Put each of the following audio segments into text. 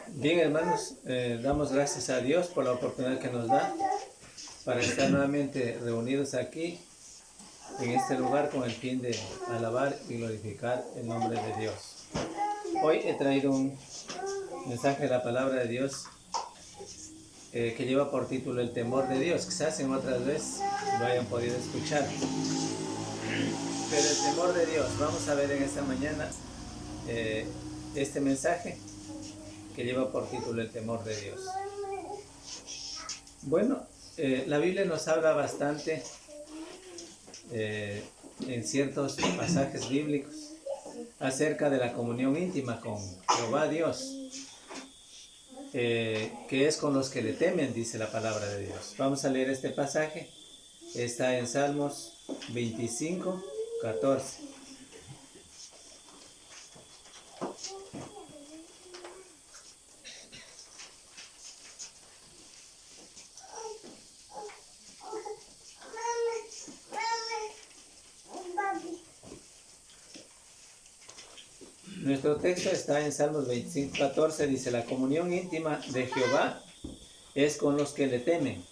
Bien, hermanos, damos gracias a Dios por la oportunidad que nos da para estar nuevamente reunidos aquí en este lugar con el fin de alabar y glorificar el nombre de Dios. Hoy he traído un mensaje de la palabra de Dios que lleva por título El temor de Dios. Quizás en otras veces lo hayan podido escuchar. Pero el temor de Dios, vamos a ver en esta mañana este mensaje que lleva por título El temor de Dios. Bueno, la Biblia nos habla bastante en ciertos pasajes bíblicos acerca de la comunión íntima con Jehová Dios, que es con los que le temen, dice la palabra de Dios. Vamos a leer este pasaje, está en Salmos 25, 14. Nuestro texto está en Salmos 25, 14, dice: la comunión íntima de Jehová es con los que le temen,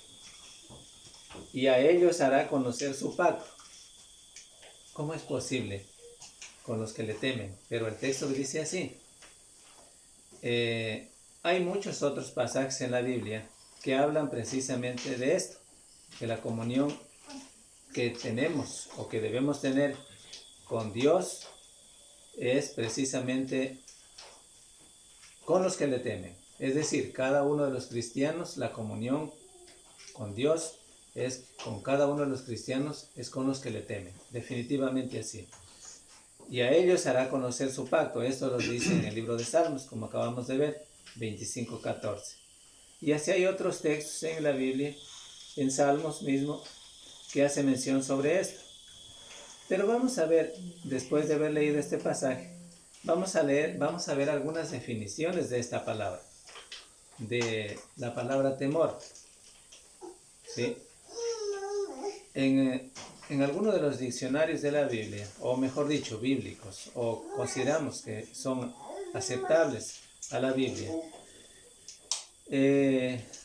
y a ellos hará conocer su pacto. ¿Cómo es posible? Con los que le temen. Pero el texto dice así. Hay muchos otros pasajes en la Biblia que hablan precisamente de esto, que la comunión que tenemos o que debemos tener con Dios es precisamente con los que le temen. Es decir, cada uno de los cristianos, la comunión con Dios es con cada uno de los cristianos, es con los que le temen. Definitivamente así. Y a ellos hará conocer su pacto. Esto lo dice en el libro de Salmos, como acabamos de ver, 25, 14. Y así hay otros textos en la Biblia, en Salmos mismo, que hace mención sobre esto. Pero vamos a ver, después de haber leído este pasaje, vamos a ver algunas definiciones de esta palabra, de la palabra temor. ¿Sí? En algunos de los diccionarios de la Biblia, o mejor dicho, bíblicos, o consideramos que son aceptables a la Biblia,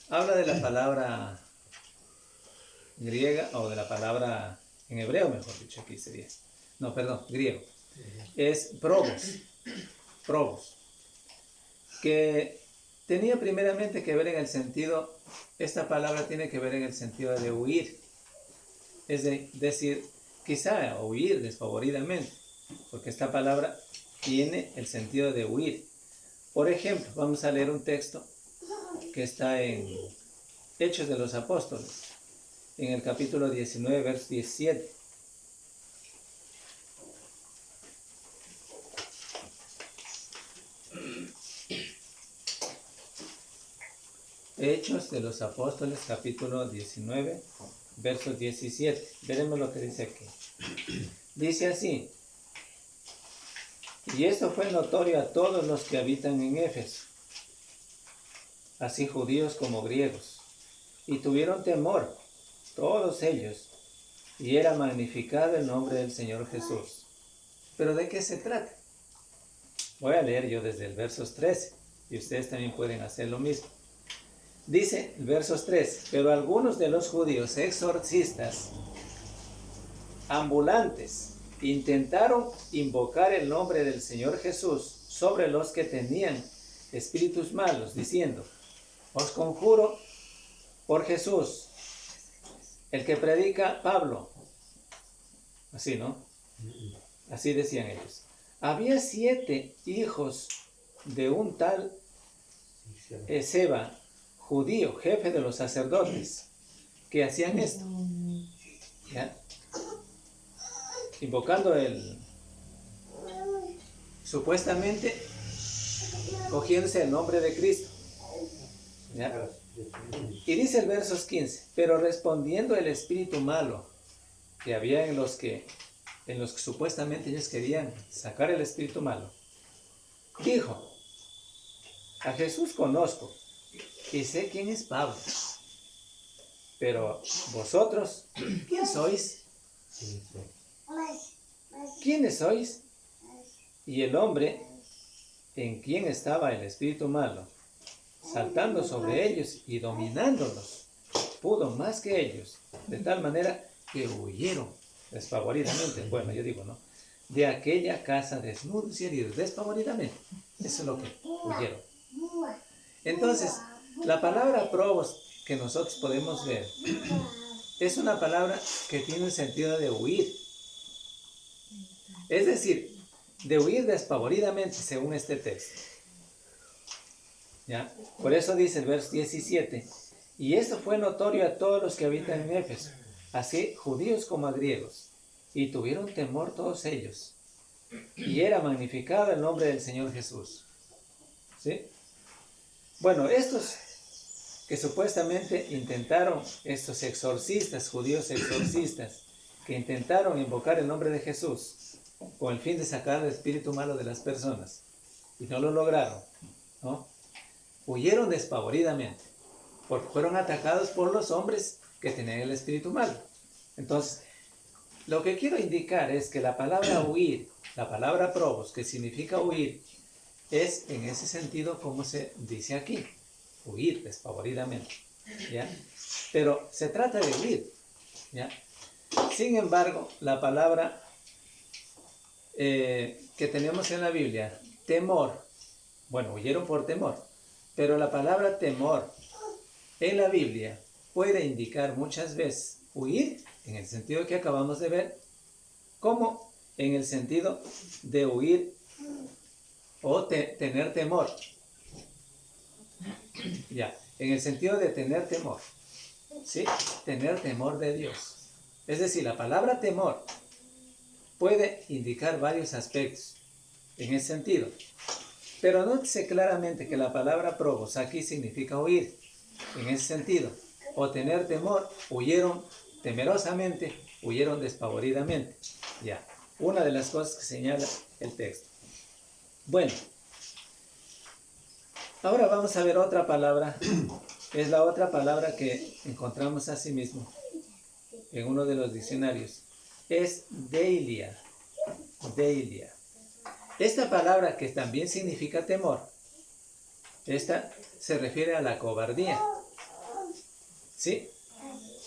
habla de la palabra griega, o de la palabra en hebreo, mejor dicho, aquí sería. No, perdón, griego. Es probos, que tenía primeramente que ver en el sentido, esta palabra tiene que ver en el sentido de huir. Es decir, quizá huir desfavoridamente, porque esta palabra tiene el sentido de huir. Por ejemplo, vamos a leer un texto que está en Hechos de los Apóstoles, en el capítulo 19, verso 17. Hechos de los Apóstoles, capítulo 19, verso 17. Veremos lo que dice aquí. Dice así: y esto fue notorio a todos los que habitan en Éfeso, así judíos como griegos, y tuvieron temor todos ellos, y era magnificado el nombre del Señor Jesús. ¿Pero de qué se trata? Voy a leer yo desde el versos 13, y ustedes también pueden hacer lo mismo. Dice el versos 13: pero algunos de los judíos exorcistas ambulantes intentaron invocar el nombre del Señor Jesús sobre los que tenían espíritus malos, diciendo: os conjuro por Jesús, el que predica Pablo. Así, ¿no? Así decían ellos. Había 7 hijos de un tal Esceva, judío, jefe de los sacerdotes, que hacían esto, ¿ya? Invocando supuestamente cogiéndose el nombre de Cristo, ¿ya? Y dice el versos 15: pero respondiendo el espíritu malo que había en los que supuestamente ellos querían sacar el espíritu malo, dijo: a Jesús conozco y sé quién es Pablo, pero vosotros, ¿quién sois? ¿quiénes sois? Y el hombre en quien estaba el espíritu malo, saltando sobre ellos y dominándolos, pudo más que ellos, de tal manera que huyeron despavoridamente, bueno, yo digo, ¿no? De aquella casa desnudos y heridos, despavoridamente. Eso es lo que huyeron. Entonces, la palabra probos que nosotros podemos ver es una palabra que tiene un sentido de huir. Es decir, de huir despavoridamente según este texto. ¿Ya? Por eso dice el verso 17, y esto fue notorio a todos los que habitan en Éfeso, así judíos como a griegos, y tuvieron temor todos ellos, y era magnificado el nombre del Señor Jesús. ¿Sí? Bueno, estos que supuestamente intentaron, estos exorcistas, judíos exorcistas, que intentaron invocar el nombre de Jesús con el fin de sacar el espíritu malo de las personas, y no lo lograron, ¿no? Huyeron despavoridamente, porque fueron atacados por los hombres que tenían el espíritu malo. Entonces, lo que quiero indicar es que la palabra huir, la palabra probos, que significa huir, es en ese sentido como se dice aquí, huir despavoridamente, ¿ya? Pero se trata de huir, ¿ya? Sin embargo, la palabra que tenemos en la Biblia, temor, bueno, huyeron por temor, pero la palabra temor en la Biblia puede indicar muchas veces huir, en el sentido que acabamos de ver, como en el sentido de huir o tener temor. Ya, en el sentido de tener temor, ¿sí? Tener temor de Dios. Es decir, la palabra temor puede indicar varios aspectos en ese sentido. Pero nótese claramente que la palabra probos aquí significa huir, en ese sentido. O tener temor, huyeron temerosamente, huyeron despavoridamente. Ya, una de las cosas que señala el texto. Bueno, ahora vamos a ver otra palabra. Es la otra palabra que encontramos asimismo en uno de los diccionarios. Es deilia. Deilia. Esta palabra, que también significa temor, esta se refiere a la cobardía. ¿Sí?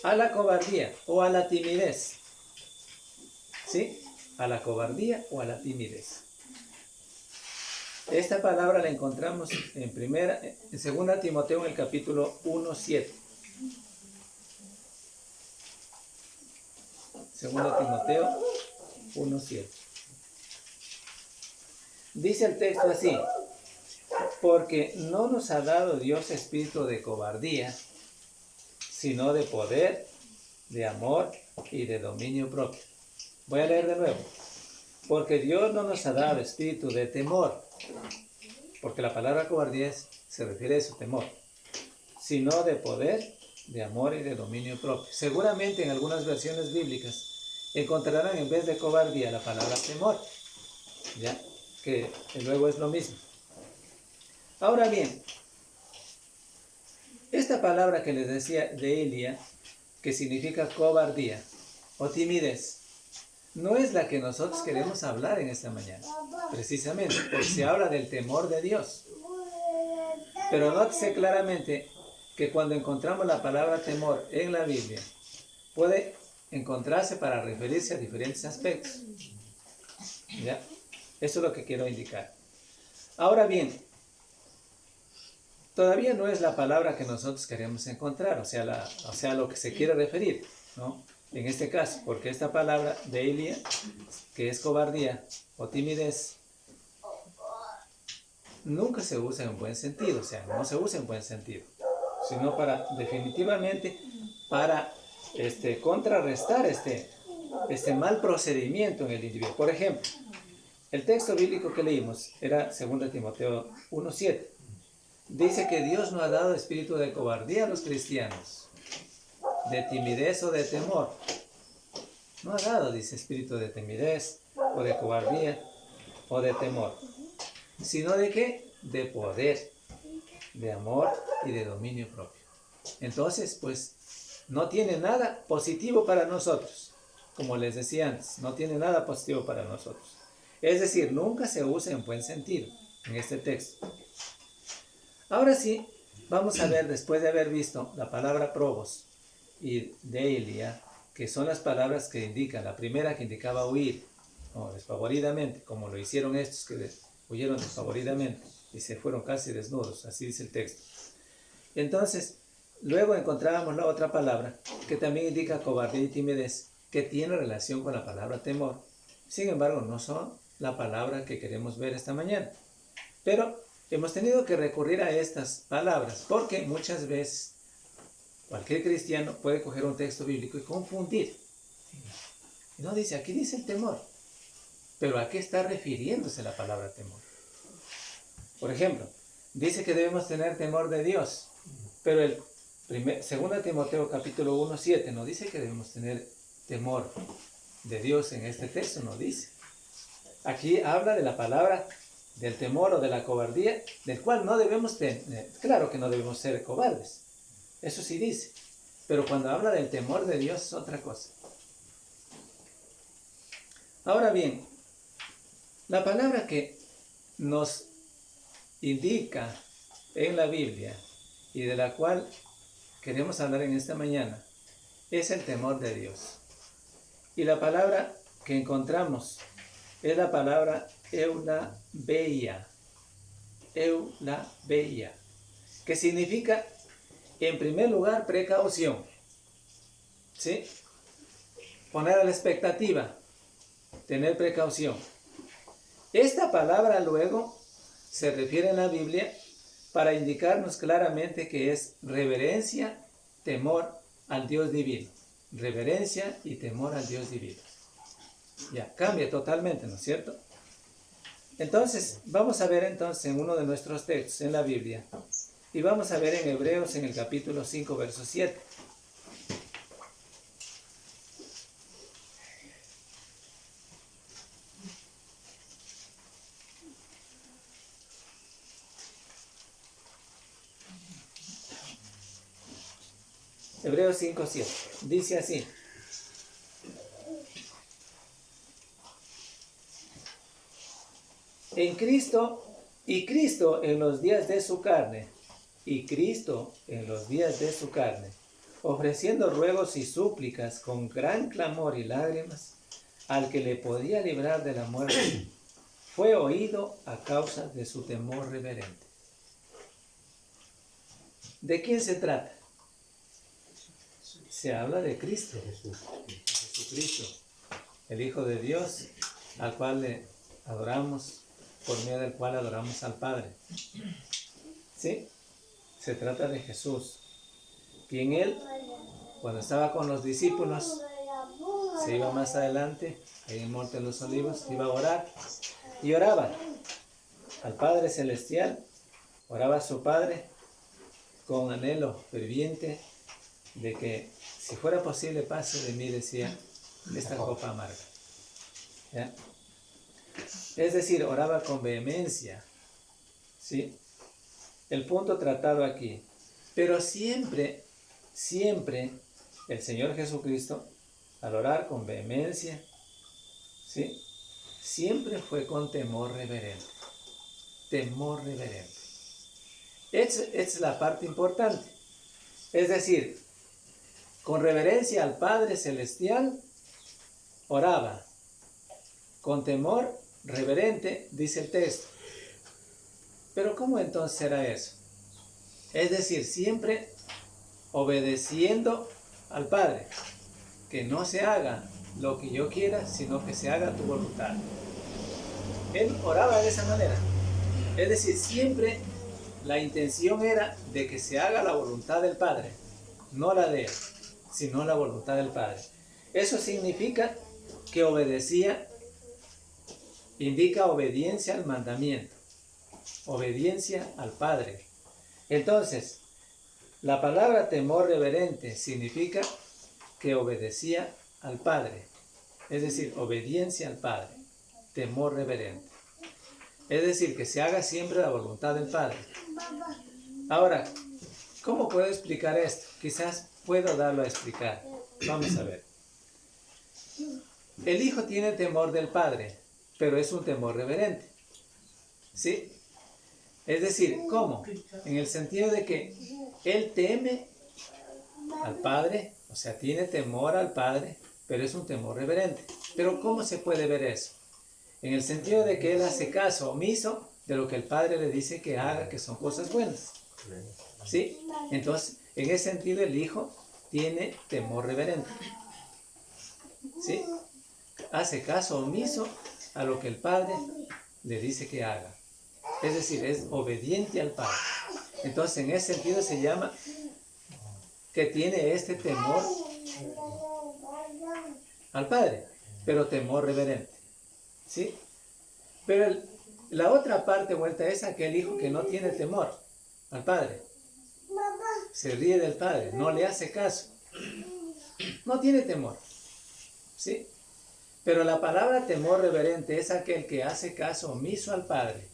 A la cobardía o a la timidez. ¿Sí? A la cobardía o a la timidez. Esta palabra la encontramos en 2 Timoteo en el capítulo 1:7. 2 Timoteo 1:7. Dice el texto así: porque no nos ha dado Dios espíritu de cobardía, sino de poder, de amor y de dominio propio. Voy a leer de nuevo. Porque Dios no nos ha dado espíritu de temor, porque la palabra cobardía se refiere a su temor, sino de poder, de amor y de dominio propio. Seguramente en algunas versiones bíblicas encontrarán en vez de cobardía la palabra temor, ¿ya? Que luego es lo mismo. Ahora bien, esta palabra que les decía de Elia, que significa cobardía o timidez, no es la que nosotros queremos hablar en esta mañana, precisamente, porque se habla del temor de Dios. Pero nótese claramente que cuando encontramos la palabra temor en la Biblia, puede encontrarse para referirse a diferentes aspectos. ¿Ya? Eso es lo que quiero indicar. Ahora bien, todavía no es la palabra que nosotros queremos encontrar, o sea, lo que se quiere referir, ¿no? En este caso, porque esta palabra de Elia, que es cobardía o timidez, nunca se usa en buen sentido, o sea, no se usa en buen sentido, sino definitivamente para contrarrestar este mal procedimiento en el individuo. Por ejemplo, el texto bíblico que leímos era 2 Timoteo 1:7. Dice que Dios no ha dado espíritu de cobardía a los cristianos, de timidez o de temor. No ha dado, dice, espíritu de timidez o de cobardía o de temor, sino de ¿qué? De poder, de amor y de dominio propio. Entonces, pues, no tiene nada positivo para nosotros. como les decía antes, no tiene nada positivo para nosotros. Es decir, nunca se usa en buen sentido en este texto. Ahora sí, vamos a ver, después de haber visto la palabra probos y deilia, que son las palabras que indican, la primera que indicaba huir, o despavoridamente, como lo hicieron estos que huyeron despavoridamente y se fueron casi desnudos, así dice el texto. Entonces, luego encontrábamos la otra palabra, que también indica cobardía y timidez, que tiene relación con la palabra temor. Sin embargo, no son la palabra que queremos ver esta mañana. Pero hemos tenido que recurrir a estas palabras, porque muchas veces cualquier cristiano puede coger un texto bíblico y confundir. No dice, aquí dice el temor, pero ¿a qué está refiriéndose la palabra temor? Por ejemplo, dice que debemos tener temor de Dios, pero el 2 Timoteo capítulo 1, 7 no dice que debemos tener temor de Dios en este texto, no dice. Aquí habla de la palabra del temor o de la cobardía, del cual no debemos tener. Claro que no debemos ser cobardes, eso sí dice, pero cuando habla del temor de Dios es otra cosa. Ahora bien, la palabra que nos indica en la Biblia y de la cual queremos hablar en esta mañana es el temor de Dios. Y la palabra que encontramos es la palabra eulabeia, que significa, en primer lugar, precaución, ¿sí? Poner a la expectativa, tener precaución. Esta palabra luego se refiere en la Biblia para indicarnos claramente que es reverencia, temor al Dios divino. Reverencia y temor al Dios divino. Ya, cambia totalmente, ¿no es cierto? Entonces, vamos a ver entonces en uno de nuestros textos en la Biblia, y vamos a ver en Hebreos en el capítulo 5, verso 7. Hebreos 5, 7. Dice así. En Cristo, y Cristo en los días de su carne, ofreciendo ruegos y súplicas con gran clamor y lágrimas, al que le podía librar de la muerte, fue oído a causa de su temor reverente. ¿De quién se trata? Se habla de Cristo, Jesucristo, el Hijo de Dios, al cual le adoramos, por medio del cual adoramos al Padre. ¿Sí? Se trata de Jesús, quien él, cuando estaba con los discípulos, se iba más adelante, ahí en el Monte de los Olivos, iba a orar, y oraba al Padre Celestial, oraba a su Padre, con anhelo ferviente, de que, si fuera posible, pase de mí, decía, esta copa amarga. ¿Ya? Es decir, oraba con vehemencia, ¿sí? El punto tratado aquí. Pero siempre el Señor Jesucristo, al orar con vehemencia, ¿sí? Siempre fue con temor reverente. Temor reverente. Es la parte importante. Es decir, con reverencia al Padre Celestial, oraba. Con temor reverente, dice el texto. Pero ¿cómo entonces era eso? Es decir, siempre obedeciendo al Padre. Que no se haga lo que yo quiera, sino que se haga tu voluntad. Él oraba de esa manera. Es decir, siempre la intención era de que se haga la voluntad del Padre. No la de él, sino la voluntad del Padre. Eso significa que obedecía, indica obediencia al mandamiento, obediencia al Padre. Entonces, la palabra temor reverente significa que obedecía al Padre, es decir, obediencia al Padre, temor reverente. Es decir, que se haga siempre la voluntad del Padre. Ahora, ¿cómo puedo explicar esto? Quizás puedo darlo a explicar. Vamos a ver. el hijo tiene temor del padre, pero es un temor reverente. ¿Sí? Es decir, ¿cómo? En el sentido de que él teme al padre, o sea, tiene temor al padre, pero es un temor reverente. Pero ¿cómo se puede ver eso? En el sentido de que él hace caso omiso de lo que el padre le dice que haga, que son cosas buenas. ¿Sí? Entonces, en ese sentido, el hijo tiene temor reverente. ¿Sí? Hace caso omiso a lo que el padre le dice que haga. Es decir, es obediente al padre. Entonces, en ese sentido se llama que tiene este temor al padre, pero temor reverente. ¿Sí? Pero la otra parte vuelta es aquel hijo que no tiene temor al padre. Se ríe del padre, no le hace caso. No tiene temor. ¿Sí? Pero la palabra temor reverente es aquel que hace caso omiso al padre.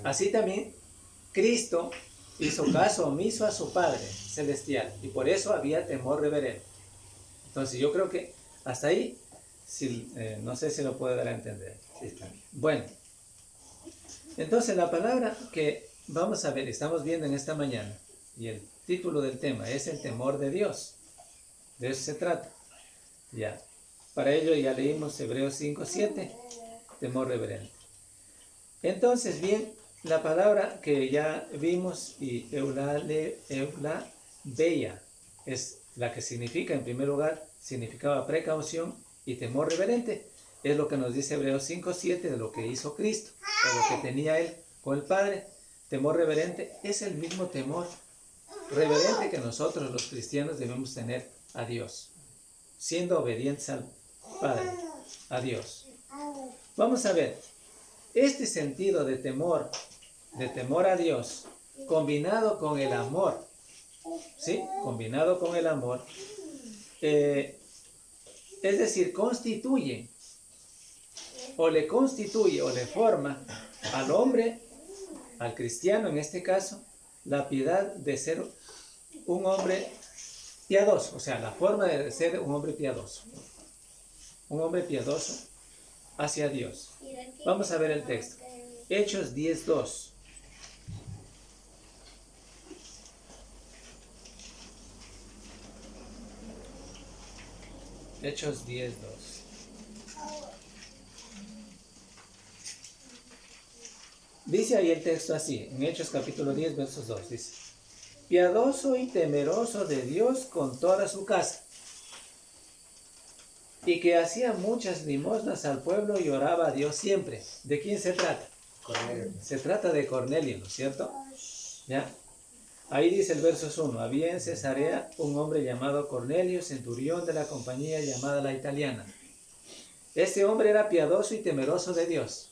Así también Cristo hizo caso omiso a su Padre celestial y por eso había temor reverente. Entonces yo creo que hasta ahí, no sé si lo puedo dar a entender. Bueno, entonces la palabra que vamos a ver, estamos viendo en esta mañana, y el título del tema es el temor de Dios. De eso se trata. Ya. Para ello ya leímos Hebreos 5:7, temor reverente. Entonces, bien, la palabra que ya vimos, y eulabeia, es la que significa, en primer lugar, significaba precaución y temor reverente. Es lo que nos dice Hebreos 5:7 de lo que hizo Cristo, de lo que tenía Él con el Padre. Temor reverente es el mismo temor reverente que nosotros los cristianos debemos tener a Dios, siendo obedientes al Padre, a Dios. Vamos a ver, este sentido de temor a Dios, combinado con el amor, ¿sí? Combinado con el amor, es decir, constituye o le forma al hombre, al cristiano en este caso, la piedad de ser un hombre piadoso, o sea, la forma de ser un hombre piadoso hacia Dios. Vamos a ver el texto. Hechos 10:2. Hechos 10:2. Dice ahí el texto así, en Hechos capítulo 10, versos 2, dice: piadoso y temeroso de Dios con toda su casa, y que hacía muchas limosnas al pueblo y oraba a Dios siempre. ¿De quién se trata? Cornelio. Se trata de Cornelio, ¿no es cierto? ¿Ya? Ahí dice el verso 1, había en Cesarea un hombre llamado Cornelio, centurión de la compañía llamada La Italiana. Este hombre era piadoso y temeroso de Dios.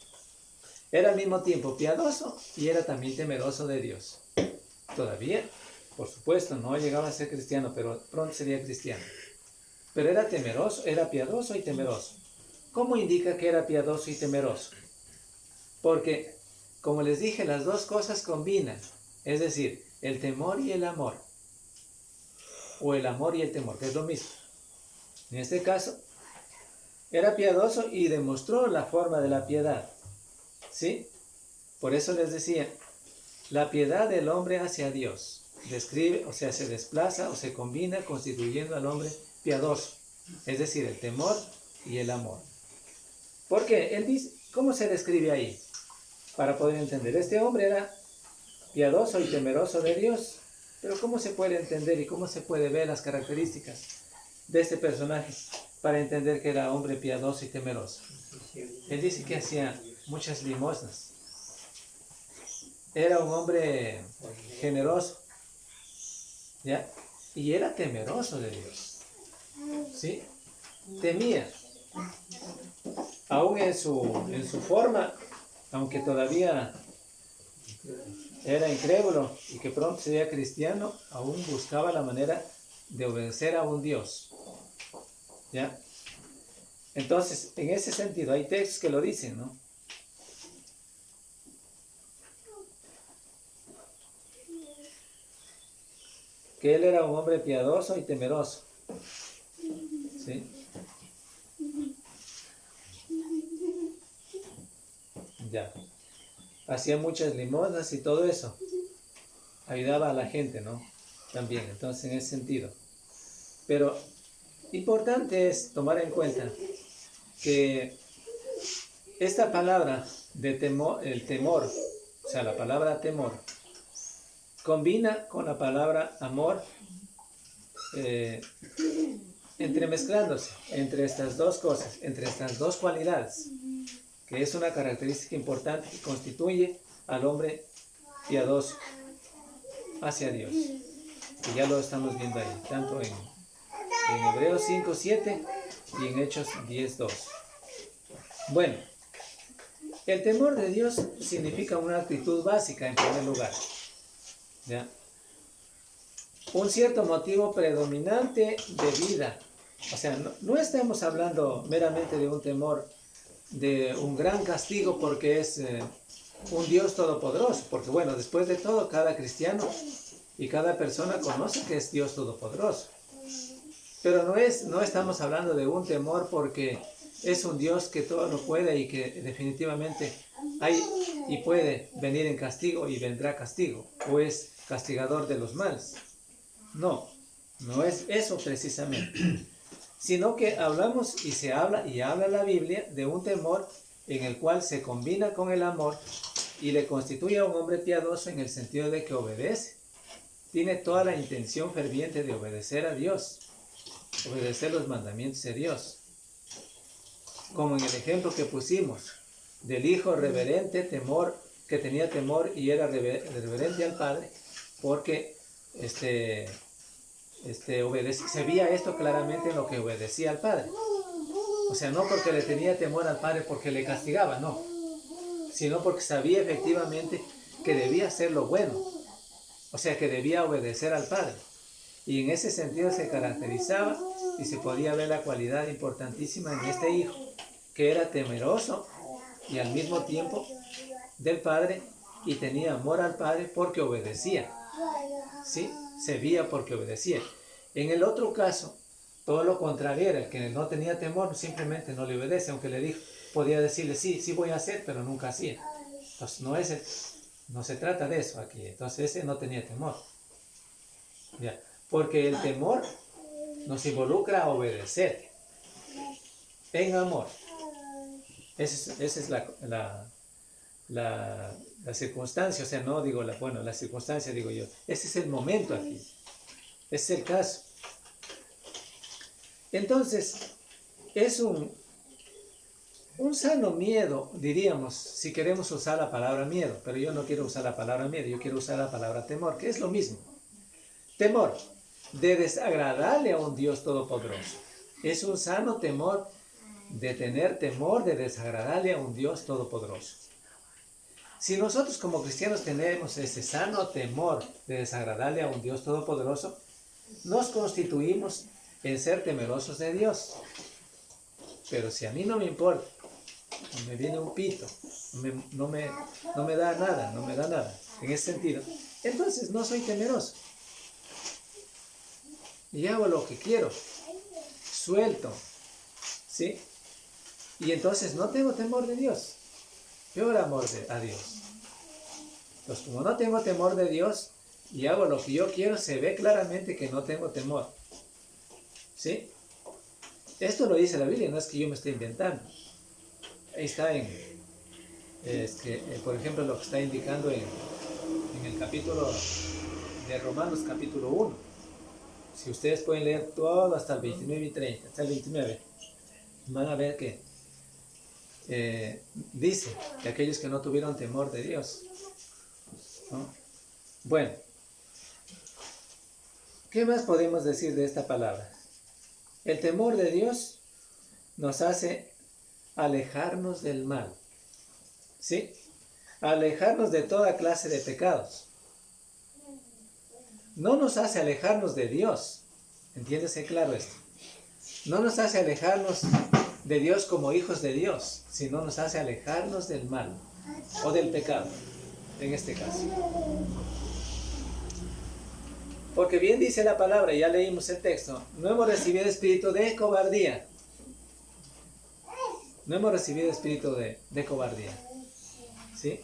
Era al mismo tiempo piadoso y era también temeroso de Dios. Todavía, por supuesto, no llegaba a ser cristiano, pero pronto sería cristiano. Pero era temeroso, era piadoso y temeroso. ¿Cómo indica que era piadoso y temeroso? Porque, como les dije, las dos cosas combinan. Es decir, el temor y el amor. O el amor y el temor, que es lo mismo. En este caso, era piadoso y demostró la forma de la piedad. ¿Sí? Por eso les decía, la piedad del hombre hacia Dios describe, o sea, se desplaza o se combina constituyendo al hombre piadoso. Es decir, el temor y el amor. ¿Por qué? Él dice, ¿cómo se describe ahí? Para poder entender, este hombre era piadoso y temeroso de Dios. Pero ¿cómo se puede entender y cómo se puede ver las características de este personaje para entender que era hombre piadoso y temeroso? Él dice que hacía muchas limosnas. Era un hombre generoso, ¿ya? Y era temeroso de Dios, ¿sí? Temía. Aún en su forma, aunque todavía era incrédulo y que pronto sería cristiano, aún buscaba la manera de obedecer a un Dios, ¿ya? Entonces, en ese sentido, hay textos que lo dicen, ¿no? Que él era un hombre piadoso y temeroso, ¿sí? ya. Hacía muchas limosnas y todo eso. Ayudaba a la gente, ¿no? También, entonces en ese sentido. Pero importante es tomar en cuenta que esta palabra de temor, el temor, o sea, la palabra temor, combina con la palabra amor, entremezclándose entre estas dos cosas, entre estas dos cualidades, que es una característica importante que constituye al hombre piadoso hacia Dios. Y ya lo estamos viendo ahí, tanto en Hebreos 5:7 y en Hechos 10:2. Bueno, el temor de Dios significa una actitud básica en primer lugar, ¿ya? Un cierto motivo predominante de vida. O sea, no estamos hablando meramente de un temor, de un gran castigo porque es un Dios todopoderoso. Porque bueno, después de todo, cada cristiano y cada persona conoce que es Dios todopoderoso. Pero no estamos hablando de un temor porque es un Dios que todo lo puede y que definitivamente hay y puede venir en castigo y vendrá castigo, o es castigador de los males. No es eso precisamente, sino que hablamos y se habla y habla la Biblia de un temor en el cual se combina con el amor y le constituye a un hombre piadoso en el sentido de que obedece. Tiene toda la intención ferviente de obedecer a Dios, obedecer los mandamientos de Dios. Como en el ejemplo que pusimos del hijo reverente, temor, que tenía temor y era reverente al padre, porque se veía esto claramente en lo que obedecía al padre. O sea, no porque le tenía temor al padre porque le castigaba, no, sino porque sabía efectivamente que debía hacer lo bueno, o sea, que debía obedecer al padre. Y en ese sentido se caracterizaba y se podía ver la cualidad importantísima en este hijo, que era temeroso y al mismo tiempo del padre y tenía amor al padre porque obedecía. ¿Sí? Se veía porque obedecía. En el otro caso, todo lo contrario era el que no tenía temor, simplemente no le obedece, aunque le dijo, podía decirle, sí voy a hacer, pero nunca hacía. Entonces no se trata de eso aquí. Entonces ese no tenía temor. ¿Ya? Porque el temor nos involucra a obedecer en amor. Esa es la circunstancia, o sea, no digo la circunstancia, digo yo. Ese es el momento aquí. Ese es el caso. Entonces, es un sano miedo, diríamos, si queremos usar la palabra miedo, pero yo no quiero usar la palabra miedo, yo quiero usar la palabra temor, que es lo mismo. Temor de desagradarle a un Dios todopoderoso. Es un sano temor de tener temor de desagradarle a un Dios todopoderoso. Si nosotros como cristianos tenemos ese sano temor de desagradarle a un Dios todopoderoso, nos constituimos en ser temerosos de Dios. Pero si a mí no me importa, me viene un pito, no me da nada, en ese sentido, entonces no soy temeroso. Y hago lo que quiero, suelto, ¿sí? Y entonces no tengo temor de Dios, peor amor a Dios. Entonces, como no tengo temor de Dios y hago lo que yo quiero, se ve claramente que no tengo temor, ¿sí? Esto lo dice la Biblia, no es que yo me esté inventando. Ahí está por ejemplo, lo que está indicando en el capítulo de Romanos, capítulo 1. Si ustedes pueden leer todo hasta el 29 y 30, hasta el 29, van a ver que dice que aquellos que no tuvieron temor de Dios, ¿no? Bueno, ¿qué más podemos decir de esta palabra? El temor de Dios nos hace alejarnos del mal, ¿sí? Alejarnos de toda clase de pecados. No nos hace alejarnos de Dios, entiéndese claro esto. No nos hace alejarnos de Dios como hijos de Dios, sino nos hace alejarnos del mal o del pecado, en este caso. Porque bien dice la palabra, ya leímos el texto, no hemos recibido espíritu de cobardía. No hemos recibido espíritu de cobardía. ¿sí?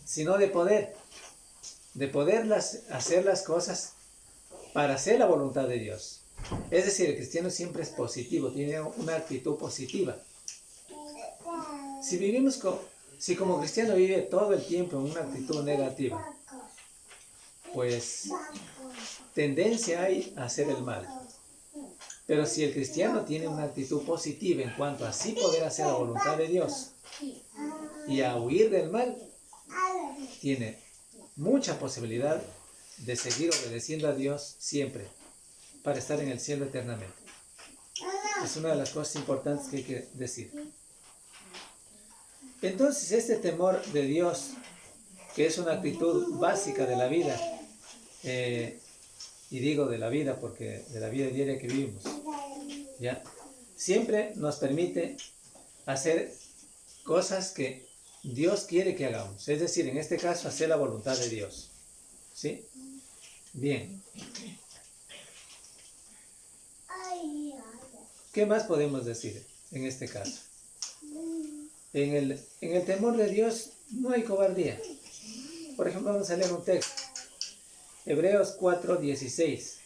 Sino de poder. De poder hacer las cosas para hacer la voluntad de Dios. Es decir, el cristiano siempre es positivo, tiene una actitud positiva. Si como cristiano vive todo el tiempo en una actitud negativa, pues tendencia hay a hacer el mal. Pero si el cristiano tiene una actitud positiva en cuanto a sí poder hacer la voluntad de Dios y a huir del mal, tiene mucha posibilidad de seguir obedeciendo a Dios siempre, para estar en el cielo eternamente. Es una de las cosas importantes que hay que decir. Entonces, este temor de Dios, que es una actitud básica de la vida, y digo de la vida porque de la vida diaria que vivimos, ¿ya? Siempre nos permite hacer cosas que Dios quiere que hagamos. Es decir, en este caso, hacer la voluntad de Dios. ¿Sí? Bien. ¿Qué más podemos decir en este caso? En el temor de Dios no hay cobardía. Por ejemplo, vamos a leer un texto. Hebreos 4:16.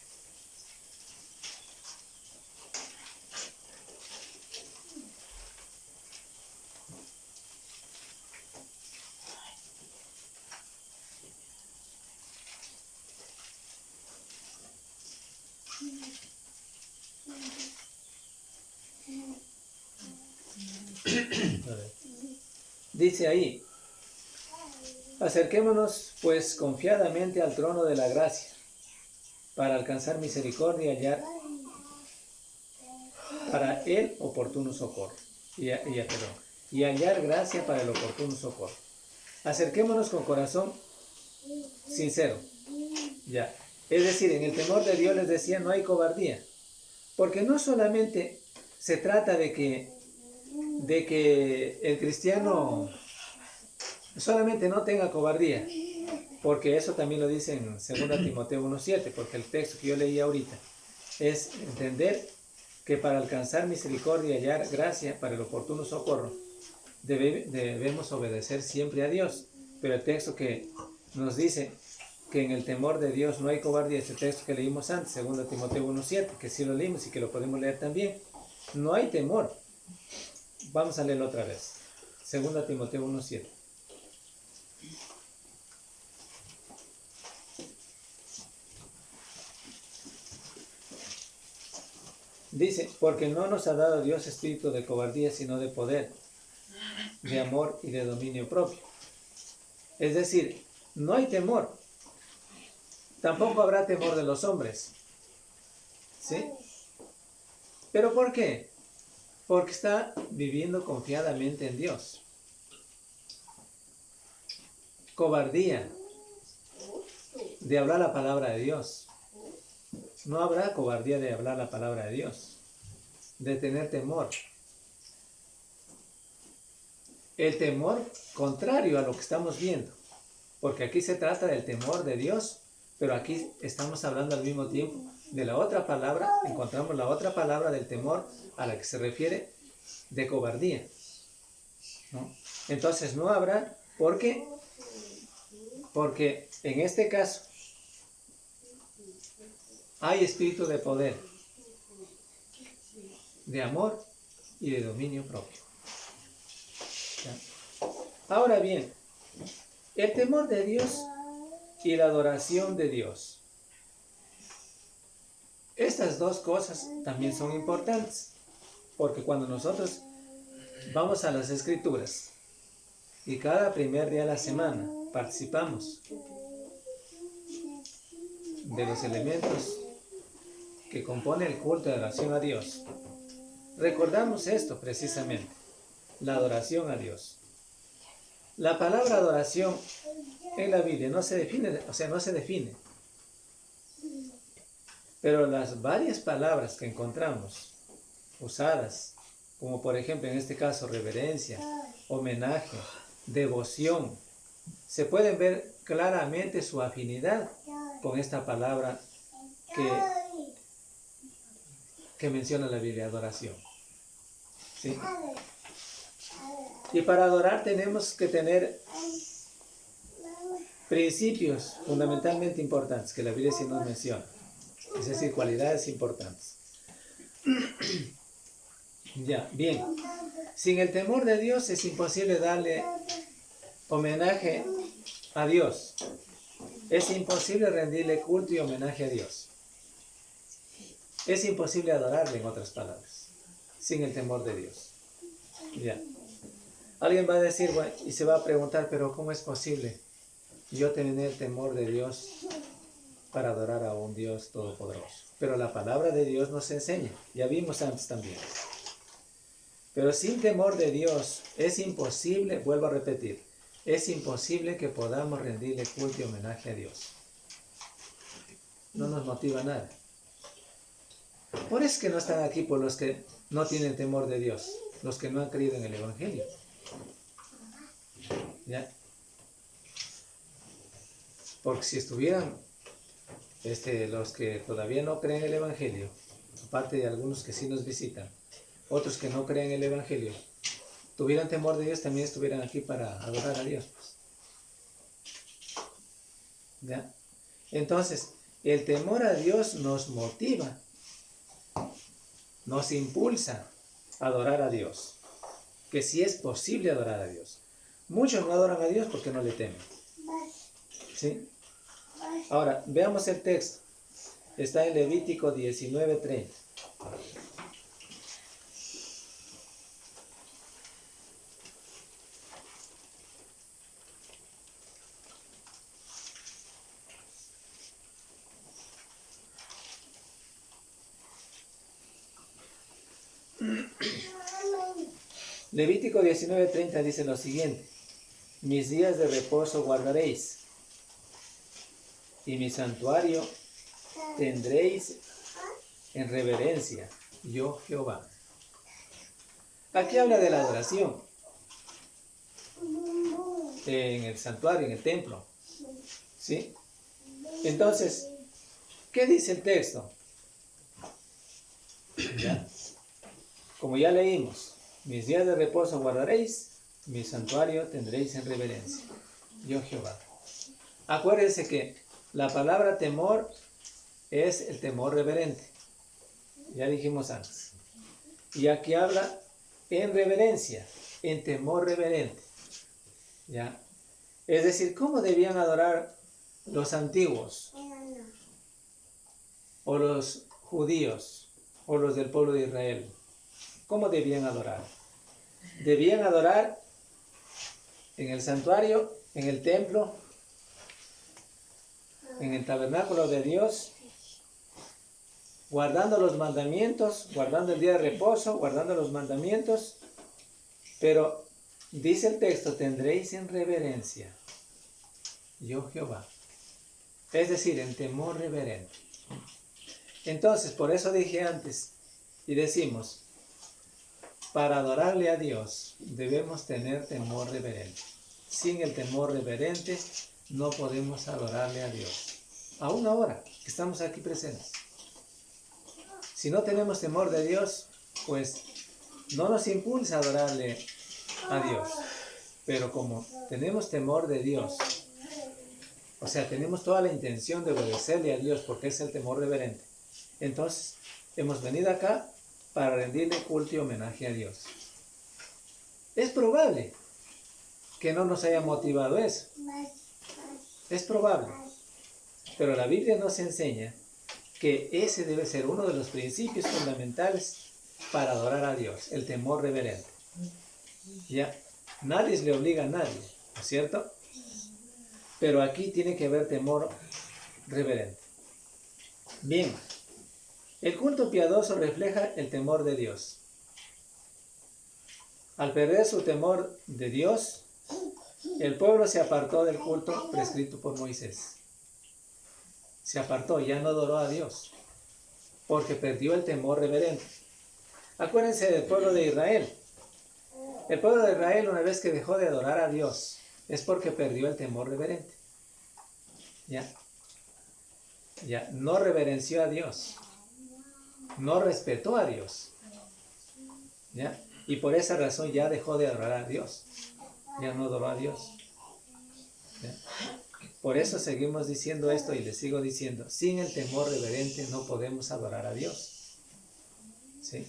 Dice ahí: acerquémonos pues confiadamente al trono de la gracia, para alcanzar misericordia y hallar para el oportuno socorro. Y hallar gracia para el oportuno socorro. Acerquémonos con corazón sincero. Ya. Es decir, en el temor de Dios, les decía, no hay cobardía. Porque no solamente se trata de que el cristiano solamente no tenga cobardía, porque eso también lo dice en 2 Timoteo 1:7, porque el texto que yo leí ahorita es entender que para alcanzar misericordia y hallar gracia para el oportuno socorro, debemos obedecer siempre a Dios. Pero el texto que nos dice que en el temor de Dios no hay cobardía, este texto que leímos antes, 2 Timoteo 1:7, que sí lo leímos y que lo podemos leer también, no hay temor. Vamos a leerlo otra vez. 2 Timoteo 1:7. Dice: porque no nos ha dado Dios espíritu de cobardía, sino de poder, de amor y de dominio propio. Es decir, no hay temor. Tampoco habrá temor de los hombres. ¿Sí? ¿Pero por qué? Porque está viviendo confiadamente en Dios. Cobardía de hablar la palabra de Dios. No habrá cobardía de hablar la palabra de Dios, de tener temor. El temor contrario a lo que estamos viendo, porque aquí se trata del temor de Dios, pero aquí estamos hablando al mismo tiempo de la otra palabra, encontramos la otra palabra del temor a la que se refiere de cobardía, ¿no? Entonces no habrá, ¿por qué? Porque en este caso hay espíritu de poder, de amor y de dominio propio. ¿Ya? Ahora bien, el temor de Dios y la adoración de Dios. Estas dos cosas también son importantes, porque cuando nosotros vamos a las Escrituras y cada primer día de la semana participamos de los elementos que compone el culto de adoración a Dios, recordamos esto precisamente, la adoración a Dios. La palabra adoración en la Biblia no se define, no se define. Pero las varias palabras que encontramos usadas, como por ejemplo en este caso reverencia, homenaje, devoción, se pueden ver claramente su afinidad con esta palabra que menciona la Biblia, adoración. ¿Sí? Y para adorar tenemos que tener principios fundamentalmente importantes que la Biblia sí nos menciona. Es decir, cualidades importantes. Ya, bien. Sin el temor de Dios es imposible darle homenaje a Dios. Es imposible rendirle culto y homenaje a Dios. Es imposible adorarle, en otras palabras, sin el temor de Dios. Ya. Alguien va a decir, bueno, y se va a preguntar, pero ¿cómo es posible yo tener el temor de Dios para adorar a un Dios todopoderoso? Pero la palabra de Dios nos enseña, ya vimos antes también. Pero sin temor de Dios es imposible, vuelvo a repetir, es imposible que podamos rendirle culto y homenaje a Dios. No nos motiva nada. Por eso es que no están aquí por los que no tienen temor de Dios, los que no han creído en el Evangelio. ¿Ya? Porque si estuvieran los que todavía no creen el Evangelio, aparte de algunos que sí nos visitan, otros que no creen el Evangelio, tuvieran temor de Dios, también estuvieran aquí para adorar a Dios. ¿Ya? Entonces, el temor a Dios nos motiva, nos impulsa a adorar a Dios, que sí es posible adorar a Dios. Muchos no adoran a Dios porque no le temen. ¿Sí? Ahora, veamos el texto. Está en Levítico 19:30. Levítico 19:30 dice lo siguiente: mis días de reposo guardaréis, y mi santuario tendréis en reverencia, yo Jehová. Aquí habla de la adoración en el santuario, en el templo. ¿Sí? Entonces, ¿qué dice el texto? ¿Ya? Como ya leímos, mis días de reposo guardaréis, mi santuario tendréis en reverencia, yo Jehová. Acuérdense que la palabra temor es el temor reverente. Ya dijimos antes. Y aquí habla en reverencia, en temor reverente. ¿Ya? Es decir, ¿cómo debían adorar los antiguos? O los judíos, o los del pueblo de Israel. ¿Cómo debían adorar? Debían adorar en el santuario, en el templo, en el tabernáculo de Dios, guardando los mandamientos, guardando el día de reposo, guardando los mandamientos, pero dice el texto, tendréis en reverencia, yo Jehová. Es decir, en temor reverente. Entonces, por eso dije antes, y decimos, para adorarle a Dios debemos tener temor reverente. Sin el temor reverente no podemos adorarle a Dios. Aún ahora que estamos aquí presentes. Si no tenemos temor de Dios, pues no nos impulsa a adorarle a Dios. Pero como tenemos temor de Dios, o sea, tenemos toda la intención de obedecerle a Dios porque es el temor reverente, entonces hemos venido acá para rendirle culto y homenaje a Dios. Es probable que no nos haya motivado eso. Es probable. Pero la Biblia nos enseña que ese debe ser uno de los principios fundamentales para adorar a Dios, el temor reverente. Ya, nadie le obliga a nadie, ¿no es cierto? Pero aquí tiene que haber temor reverente. Bien, el culto piadoso refleja el temor de Dios. Al perder su temor de Dios, el pueblo se apartó del culto prescrito por Moisés. Se apartó, ya no adoró a Dios, porque perdió el temor reverente. Acuérdense del pueblo de Israel. El pueblo de Israel, una vez que dejó de adorar a Dios, es porque perdió el temor reverente. Ya, no reverenció a Dios, no respetó a Dios. ¿Ya? Y por esa razón ya dejó de adorar a Dios. Ya no adoró a Dios. ¿Ya? Por eso seguimos diciendo esto y les sigo diciendo, sin el temor reverente no podemos adorar a Dios. ¿Sí?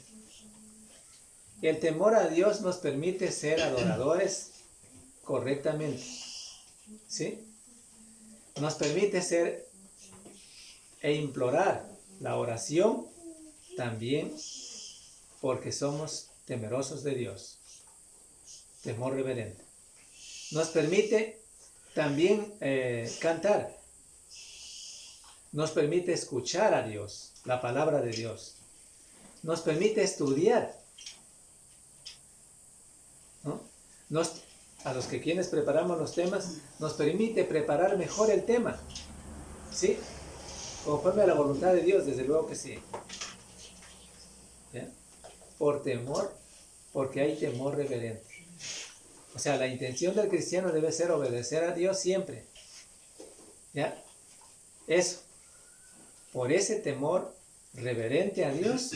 Y el temor a Dios nos permite ser adoradores correctamente. ¿Sí? Nos permite ser e implorar la oración también porque somos temerosos de Dios. Temor reverente. Nos permite también cantar. Nos permite escuchar a Dios, la palabra de Dios. Nos permite estudiar. ¿No? A los que quienes preparamos los temas, nos permite preparar mejor el tema. ¿Sí? Conforme a la voluntad de Dios, desde luego que sí. ¿Ya? Por temor, porque hay temor reverente. O sea, la intención del cristiano debe ser obedecer a Dios siempre. ¿Ya? Eso. Por ese temor reverente a Dios,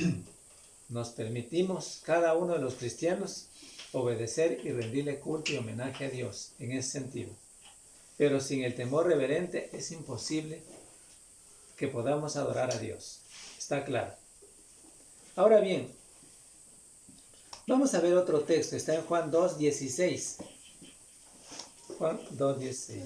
nos permitimos, cada uno de los cristianos, obedecer y rendirle culto y homenaje a Dios, en ese sentido. Pero sin el temor reverente es imposible que podamos adorar a Dios. Está claro. Ahora bien, vamos a ver otro texto. Está en Juan 2:16. Juan 2:16.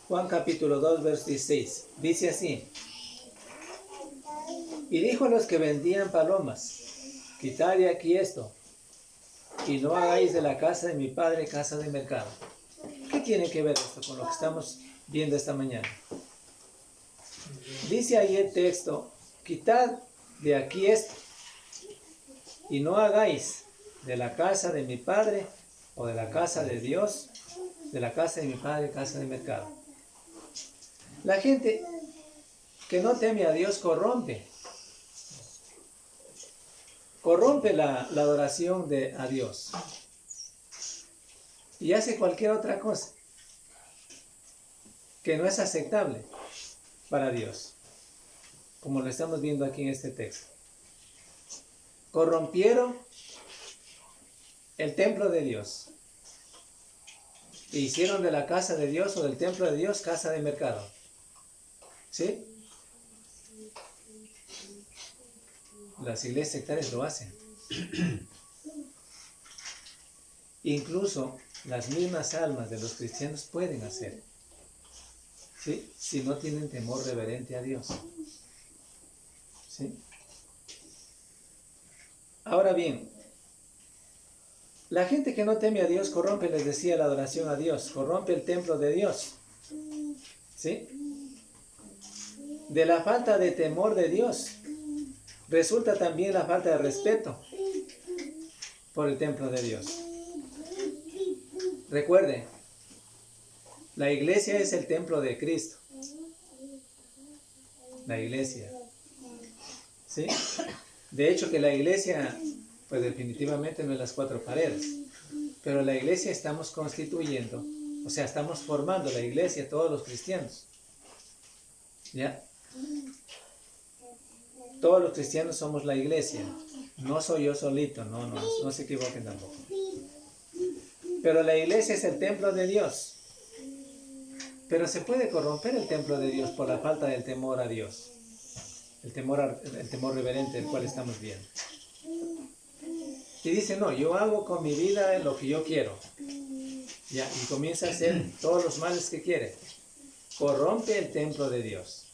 Juan capítulo 2, verso 16. Dice así. Y dijo a los que vendían palomas, quitad de aquí esto, y no hagáis de la casa de mi padre casa de mercado. ¿Qué tiene que ver esto con lo que estamos viendo esta mañana? Dice ahí el texto, quitad de aquí esto, y no hagáis de la casa de mi padre, o de la casa de Dios, de la casa de mi padre casa de mercado. La gente que no teme a Dios corrompe la adoración a Dios y hace cualquier otra cosa que no es aceptable para Dios, como lo estamos viendo aquí en este texto. Corrompieron el templo de Dios e hicieron de la casa de Dios o del templo de Dios casa de mercado. ¿Sí? Las iglesias sectarias lo hacen. Incluso las mismas almas de los cristianos pueden hacer. ¿Sí? Si no tienen temor reverente a Dios. ¿Sí? Ahora bien, la gente que no teme a Dios corrompe, les decía, la adoración a Dios, corrompe el templo de Dios. ¿Sí? De la falta de temor de Dios resulta también la falta de respeto por el templo de Dios. Recuerde, la iglesia es el templo de Cristo. La iglesia. ¿Sí? De hecho que la iglesia, pues definitivamente no es las cuatro paredes. Pero la iglesia estamos constituyendo, o sea, estamos formando la iglesia, todos los cristianos. ¿Ya? Todos los cristianos somos la iglesia. No soy yo solito, no se equivoquen tampoco. Pero la iglesia es el templo de Dios. Pero se puede corromper el templo de Dios por la falta del temor a Dios. El temor reverente del cual estamos viendo. Y dice, no, yo hago con mi vida lo que yo quiero. ¿Ya? Y comienza a hacer todos los males que quiere. Corrompe el templo de Dios.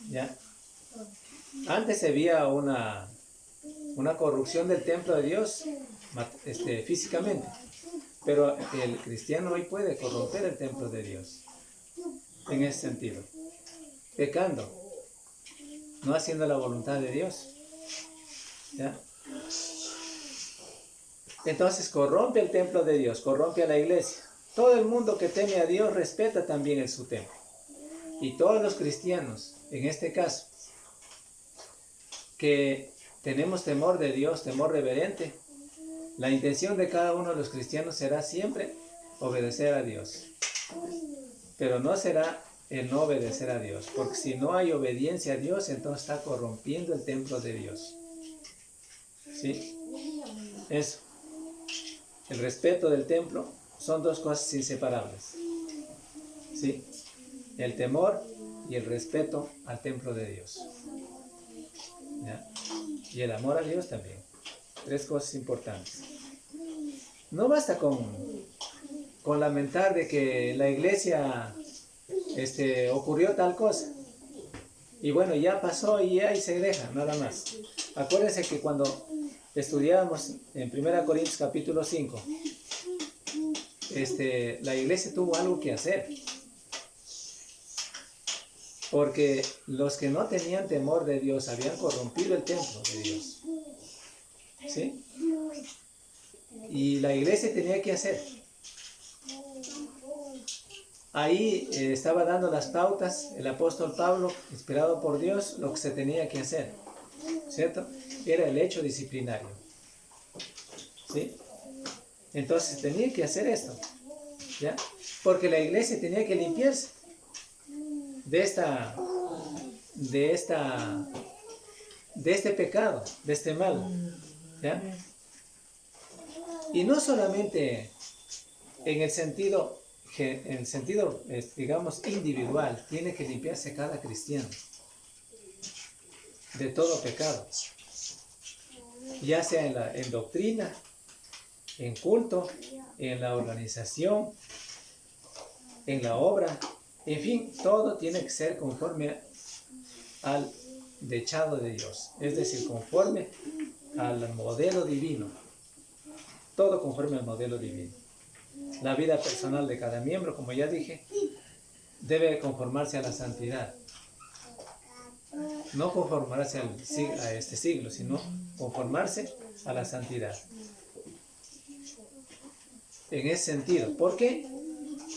¿Ya? Antes había una corrupción del templo de Dios físicamente. Pero el cristiano hoy puede corromper el templo de Dios. En ese sentido. Pecando. No haciendo la voluntad de Dios. ¿Ya? Entonces corrompe el templo de Dios, corrompe a la iglesia. Todo el mundo que teme a Dios respeta también su templo. Y todos los cristianos, en este caso, que tenemos temor de Dios, temor reverente, la intención de cada uno de los cristianos será siempre obedecer a Dios. Pero no será el no obedecer a Dios, porque si no hay obediencia a Dios, entonces está corrompiendo el templo de Dios. ¿Sí? Eso. El respeto del templo son dos cosas inseparables. ¿Sí? El temor y el respeto al templo de Dios. ¿Ya? Y el amor a Dios también. Tres cosas importantes. No basta con lamentar de que la iglesia ocurrió tal cosa. Y bueno, ya pasó y ahí se deja, nada más. Acuérdense que cuando estudiábamos en 1 Corintios capítulo 5, la iglesia tuvo algo que hacer. Porque los que no tenían temor de Dios habían corrompido el templo de Dios. ¿Sí? Y la iglesia tenía que hacer. Ahí estaba dando las pautas el apóstol Pablo, inspirado por Dios, lo que se tenía que hacer. ¿Cierto? Era el hecho disciplinario. ¿Sí? Entonces tenía que hacer esto. ¿Ya? Porque la iglesia tenía que limpiarse de este pecado, de este mal. ¿Ya? Y no solamente en el sentido, digamos, individual, tiene que limpiarse cada cristiano de todo pecado, ya sea en doctrina, en culto, en la organización, en la obra, en fin, todo tiene que ser conforme al dechado de Dios, es decir, conforme al modelo divino, todo conforme al modelo divino. La vida personal de cada miembro, como ya dije, debe conformarse a la santidad. No conformarse a este siglo, sino conformarse a la santidad. En ese sentido. ¿Por qué?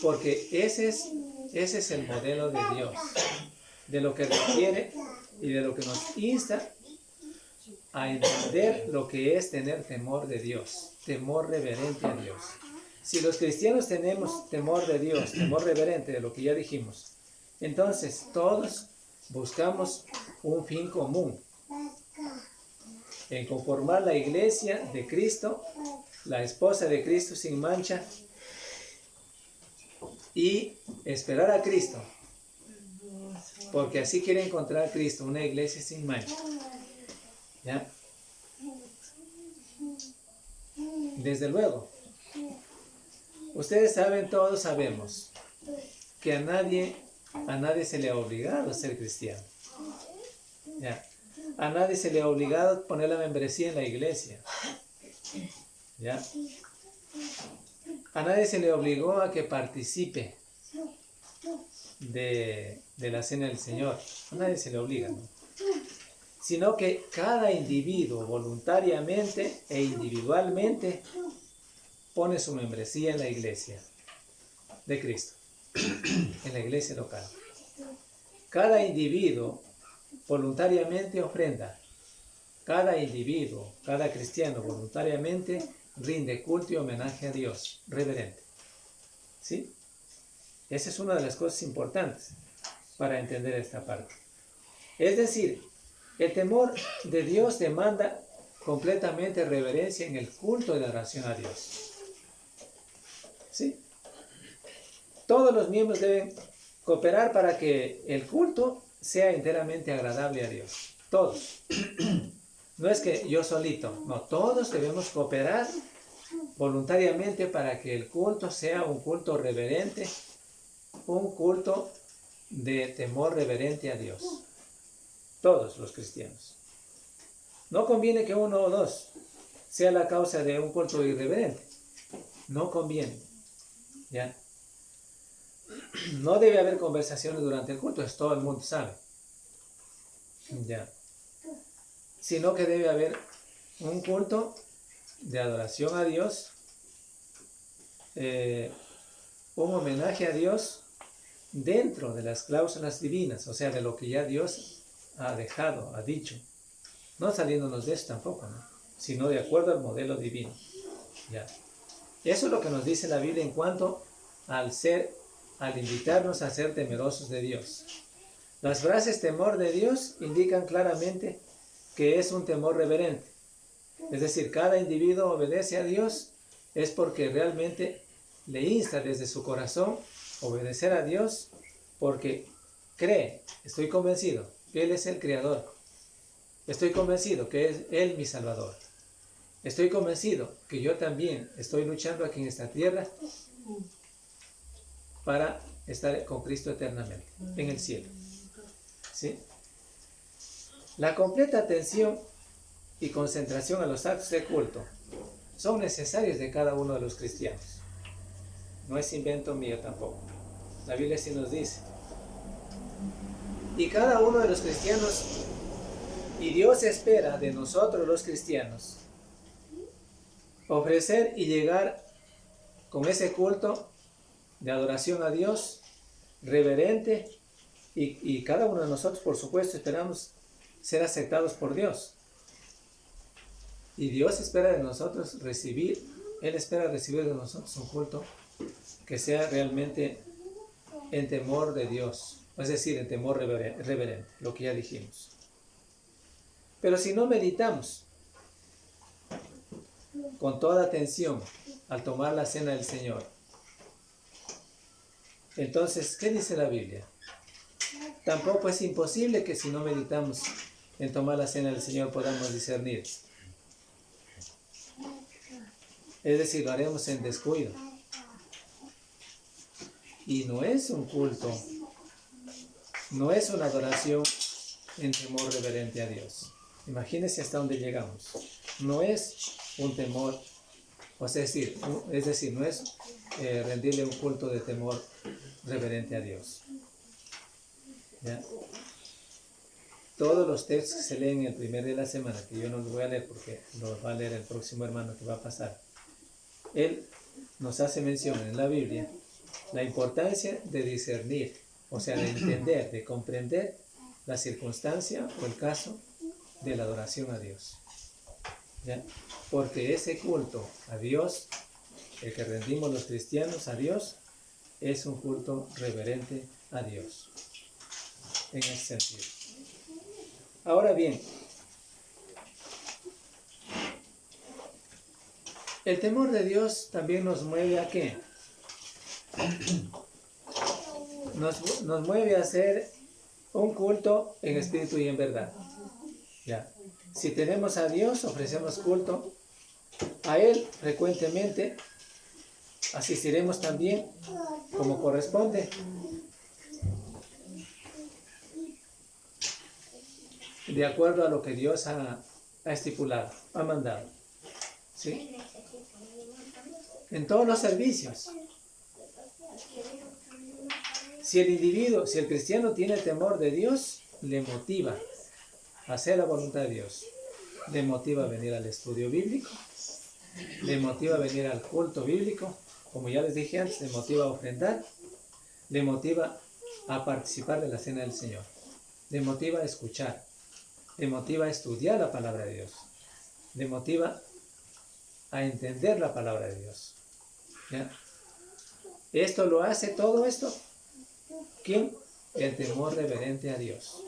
Porque ese es el modelo de Dios, de lo que requiere y de lo que nos insta a entender lo que es tener temor de Dios, temor reverente a Dios. Si los cristianos tenemos temor de Dios, temor reverente de lo que ya dijimos, entonces todos buscamos un fin común, en conformar la iglesia de Cristo, la esposa de Cristo sin mancha, y esperar a Cristo, porque así quiere encontrar a Cristo, una iglesia sin mancha. ¿Ya? Desde luego, ustedes saben, todos sabemos, que a nadie se le ha obligado a ser cristiano. ¿Ya? A nadie se le ha obligado a poner la membresía en la iglesia. ¿Ya? A nadie se le obligó a que participe de la cena del Señor. A nadie se le obliga, ¿no? Sino que cada individuo voluntariamente e individualmente pone su membresía en la iglesia de Cristo, en la iglesia local. Cada individuo voluntariamente ofrenda. Cada individuo, cada cristiano voluntariamente rinde culto y homenaje a Dios, reverente. ¿Sí? Esa es una de las cosas importantes para entender esta parte. Es decir, el temor de Dios demanda completamente reverencia en el culto de adoración a Dios. ¿Sí? Todos los miembros deben cooperar para que el culto sea enteramente agradable a Dios. Todos. No es que yo solito, no, todos debemos cooperar voluntariamente para que el culto sea un culto reverente, un culto de temor reverente a Dios. Todos los cristianos. No conviene que uno o dos sea la causa de un culto irreverente. No conviene. ¿Ya? No debe haber conversaciones durante el culto, eso todo el mundo sabe. ¿Ya? Sino que debe haber un culto de adoración a Dios un homenaje a Dios dentro de las cláusulas divinas, o sea, de lo que ya Dios ha dejado, ha dicho. No saliéndonos de eso tampoco, ¿no? Sino de acuerdo al modelo divino. ¿Ya? Eso es lo que nos dice la Biblia en cuanto al invitarnos a ser temerosos de Dios. Las frases temor de Dios indican claramente que es un temor reverente. Es decir, cada individuo obedece a Dios es porque realmente le insta desde su corazón obedecer a Dios porque cree, estoy convencido, que Él es el Creador. Estoy convencido que es Él mi Salvador. Estoy convencido que yo también estoy luchando aquí en esta tierra para estar con Cristo eternamente, en el cielo. ¿Sí? La completa atención y concentración a los actos de culto son necesarios de cada uno de los cristianos. No es invento mío tampoco. La Biblia sí nos dice. Y cada uno de los cristianos, y Dios espera de nosotros los cristianos, ofrecer y llegar con ese culto de adoración a Dios, reverente, y cada uno de nosotros, por supuesto, esperamos ser aceptados por Dios. Y Dios espera de nosotros Él espera recibir de nosotros un culto que sea realmente en temor de Dios, es decir, en temor reverente, lo que ya dijimos. Pero si no meditamos con toda atención al tomar la cena del Señor, entonces, ¿qué dice la Biblia? Tampoco es imposible que si no meditamos en tomar la cena del Señor podamos discernir. Es decir, lo haremos en descuido. Y no es un culto, no es una adoración en temor reverente a Dios. Imagínense hasta dónde llegamos. No es un temor, es decir, no es rendirle un culto de temor reverente a Dios. ¿Ya? Todos los textos que se leen el primer día de la semana, que yo no los voy a leer porque los va a leer el próximo hermano que va a pasar, él nos hace mención en la Biblia la importancia de discernir, o sea, de entender, de comprender la circunstancia o el caso de la adoración a Dios. ¿Ya? Porque ese culto a Dios, el que rendimos los cristianos a Dios, es un culto reverente a Dios. En ese sentido. Ahora bien, el temor de Dios también nos mueve ¿a qué? Nos mueve a hacer un culto en espíritu y en verdad. ¿Ya? Si tenemos a Dios, ofrecemos culto a Él frecuentemente, asistiremos también como corresponde. De acuerdo a lo que Dios ha estipulado, ha mandado. ¿Sí? En todos los servicios. Si el cristiano tiene temor de Dios, le motiva a hacer la voluntad de Dios. Le motiva a venir al estudio bíblico, le motiva a venir al culto bíblico, como ya les dije antes, le motiva a ofrendar, le motiva a participar de la cena del Señor, le motiva a escuchar, le motiva a estudiar la palabra de Dios, le motiva a entender la palabra de Dios. ¿Ya? Esto lo hace todo esto. ¿Quién? El temor reverente a Dios.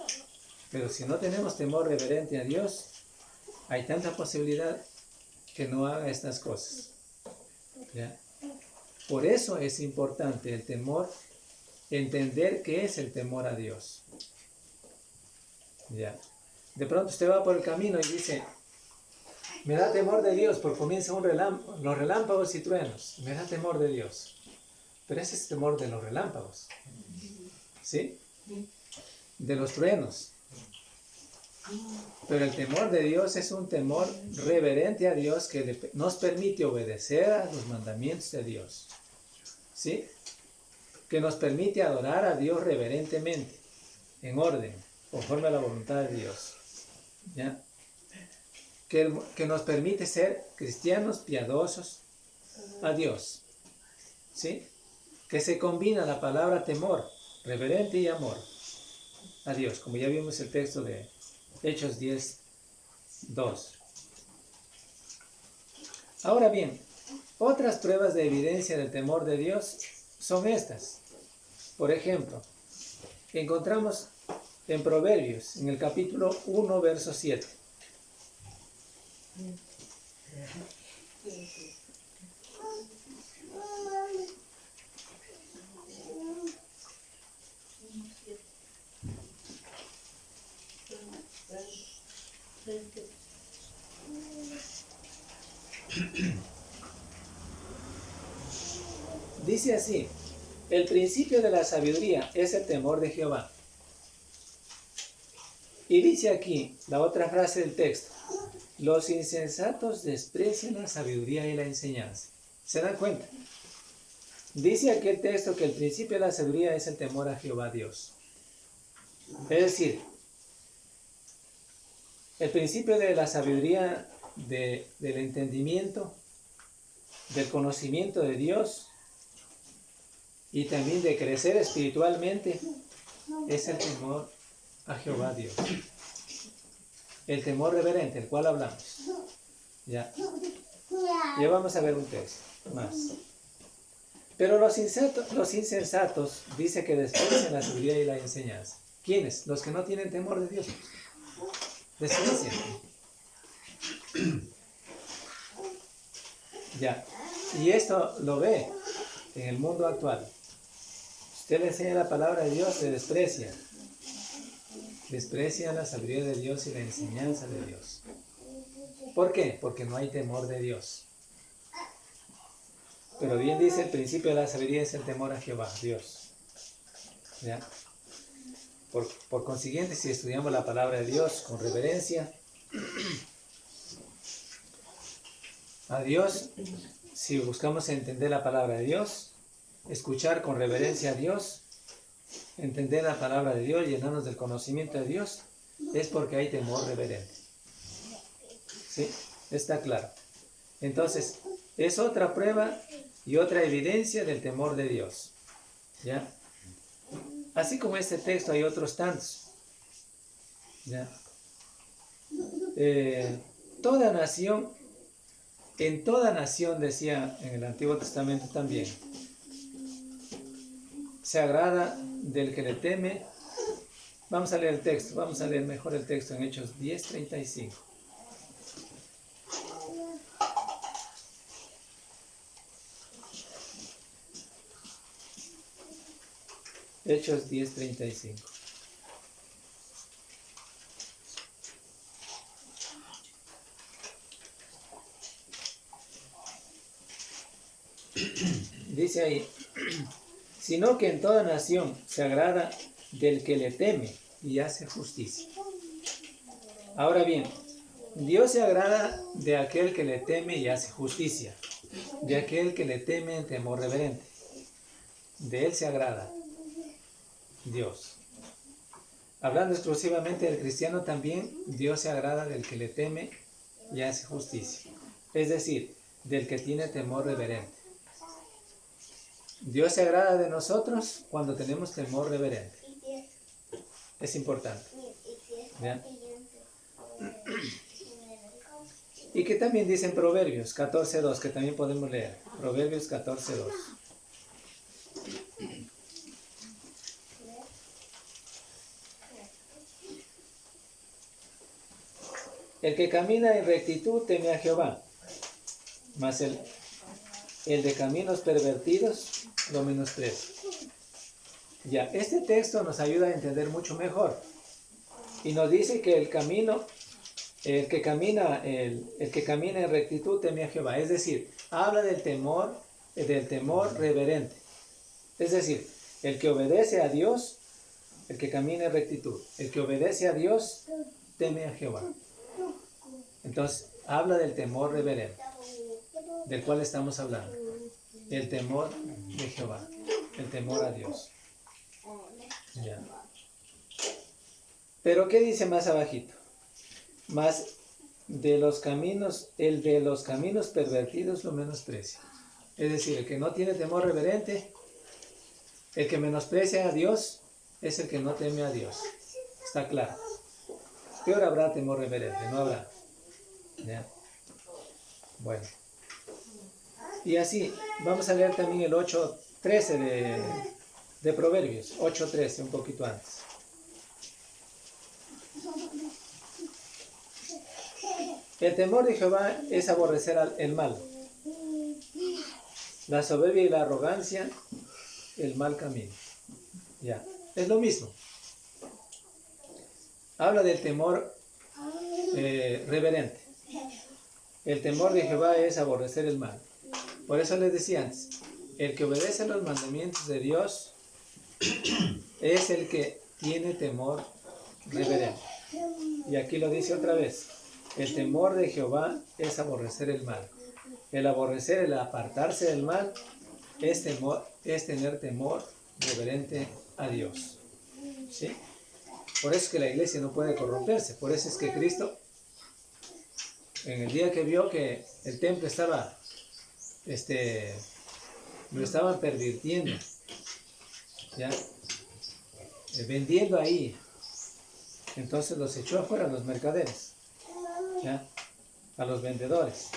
Pero si no tenemos temor reverente a Dios, hay tanta posibilidad que no haga estas cosas. ¿Ya? Por eso es importante el temor, entender qué es el temor a Dios. ¿Ya? De pronto usted va por el camino y dice, me da temor de Dios porque comienza los relámpagos y truenos. Me da temor de Dios. Pero ese es temor de los relámpagos. ¿Sí? De los truenos. Pero el temor de Dios es un temor reverente a Dios que nos permite obedecer a los mandamientos de Dios. ¿Sí? Que nos permite adorar a Dios reverentemente, en orden, conforme a la voluntad de Dios. ¿Ya? Que nos permite ser cristianos piadosos a Dios. ¿Sí? que se combina la palabra temor, reverente y amor a Dios, como ya vimos el texto de Hechos 10:2. Ahora bien, otras pruebas de evidencia del temor de Dios son estas. Por ejemplo, encontramos en Proverbios, en el capítulo 1, verso 7. Dice así: el principio de la sabiduría es el temor de Jehová. Y dice aquí la otra frase del texto: los insensatos desprecian la sabiduría y la enseñanza. ¿Se dan cuenta? Dice aquí el texto que el principio de la sabiduría es el temor a Jehová Dios. Es decir, el principio de la sabiduría, del entendimiento, del conocimiento de Dios y también de crecer espiritualmente es el temor a Jehová Dios. El temor reverente, el cual hablamos. Ya vamos a ver un texto más. Pero los insensatos dice que desprecian la sabiduría y la enseñanza. ¿Quiénes? Los que no tienen temor de Dios. Desprecian. Ya. Y esto lo ve en el mundo actual. Usted le enseña la palabra de Dios, se desprecia. Desprecia la sabiduría de Dios y la enseñanza de Dios. ¿Por qué? Porque no hay temor de Dios. Pero bien dice, el principio de la sabiduría es el temor a Jehová, Dios. ¿Ya? Por consiguiente, si estudiamos la palabra de Dios con reverencia a Dios, si buscamos entender la palabra de Dios, escuchar con reverencia a Dios, entender la palabra de Dios, llenarnos del conocimiento de Dios, es porque hay temor reverente. ¿Sí? Está claro. Entonces, es otra prueba y otra evidencia del temor de Dios. ¿Ya? Así como este texto hay otros tantos. ¿Ya? Toda nación, en toda nación, decía en el Antiguo Testamento también, se agrada del que le teme. Vamos a leer el texto, vamos a leer mejor el texto en Hechos 10:35. Hechos 10:35. Dice ahí: sino que en toda nación se agrada del que le teme y hace justicia. Ahora bien, Dios se agrada de aquel que le teme y hace justicia, de aquel que le teme en temor reverente. De él se agrada Dios. Hablando exclusivamente del cristiano, también Dios se agrada del que le teme y hace justicia. Es decir, del que tiene temor reverente. Dios se agrada de nosotros cuando tenemos temor reverente. Es importante. ¿Ya? Y que también dice en Proverbios 14:2, que también podemos leer. Proverbios 14:2. El que camina en rectitud teme a Jehová, mas el de caminos pervertidos lo menosprecia. Ya, este texto nos ayuda a entender mucho mejor. Y nos dice que el que camina en rectitud teme a Jehová. Es decir, habla del temor reverente. Es decir, el que obedece a Dios, el que camina en rectitud, el que obedece a Dios, teme a Jehová. Entonces, habla del temor reverente, del cual estamos hablando. El temor de Jehová, el temor a Dios. Ya. Pero ¿qué dice más abajito? Más el de los caminos pervertidos lo menosprecia. Es decir, el que no tiene temor reverente El que menosprecia a Dios es el que no teme a Dios. Está claro. Peor habrá temor reverente, no habrá. ¿Ya? Bueno. Y así, vamos a leer también el 8:13 de Proverbios. 8:13, un poquito antes. El temor de Jehová es aborrecer el mal. La soberbia y la arrogancia, el mal camino. Ya, es lo mismo. Habla del temor reverente. El temor de Jehová es aborrecer el mal. Por eso les decía antes, el que obedece los mandamientos de Dios es el que tiene temor reverente. Y aquí lo dice otra vez. El temor de Jehová es aborrecer el mal. El aborrecer, el apartarse del mal, es tener temor reverente a Dios. ¿Sí? Por eso es que la iglesia no puede corromperse. Por eso es que Cristo, en el día que vio que el templo estaba, lo estaban pervirtiendo, ¿ya? Vendiendo ahí, entonces los echó afuera a los mercaderes, ¿ya? A los vendedores,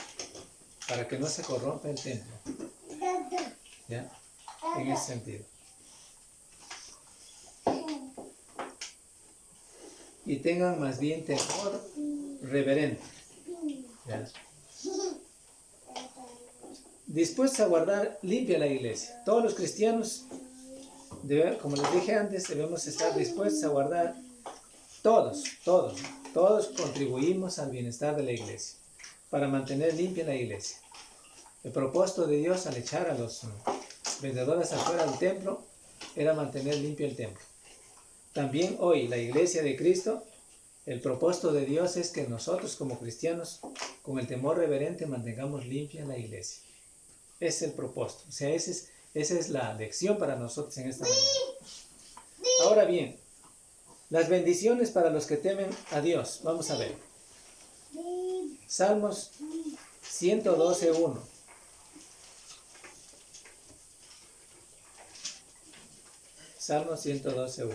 para que no se corrompa el templo, ¿ya? En ese sentido. Y tengan más bien temor reverente, ¿ya? Dispuestos a guardar limpia la iglesia. Todos los cristianos, como les dije antes, debemos estar dispuestos a guardar. Todos contribuimos al bienestar de la iglesia, para mantener limpia la iglesia. El propósito de Dios al echar a los vendedores afuera del templo era mantener limpio el templo. También hoy la iglesia de Cristo, el propósito de Dios es que nosotros como cristianos, con el temor reverente, mantengamos limpia la iglesia. Ese es el propósito. O sea, esa es la lección para nosotros en esta mañana. Ahora bien, las bendiciones para los que temen a Dios. Vamos a ver. Salmos 112:1. Salmos 112:1.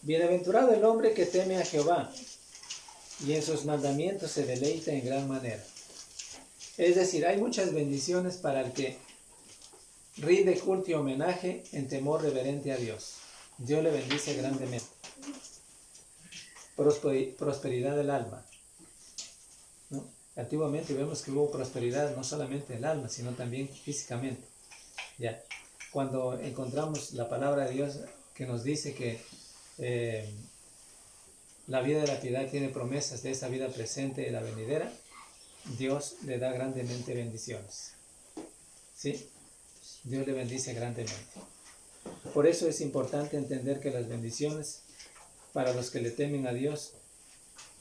Bienaventurado el hombre que teme a Jehová, y en sus mandamientos se deleita en gran manera. Es decir, hay muchas bendiciones para el que rinde culto y homenaje en temor reverente a Dios. Dios le bendice grandemente. Prosperidad del alma, ¿no? Antiguamente vemos que hubo prosperidad no solamente del alma, sino también físicamente. ¿Ya? Cuando encontramos la palabra de Dios que nos dice que la vida de la piedad tiene promesas de esta vida presente y la venidera, Dios le da grandemente bendiciones. ¿Sí? Dios le bendice grandemente. Por eso es importante entender que las bendiciones para los que le temen a Dios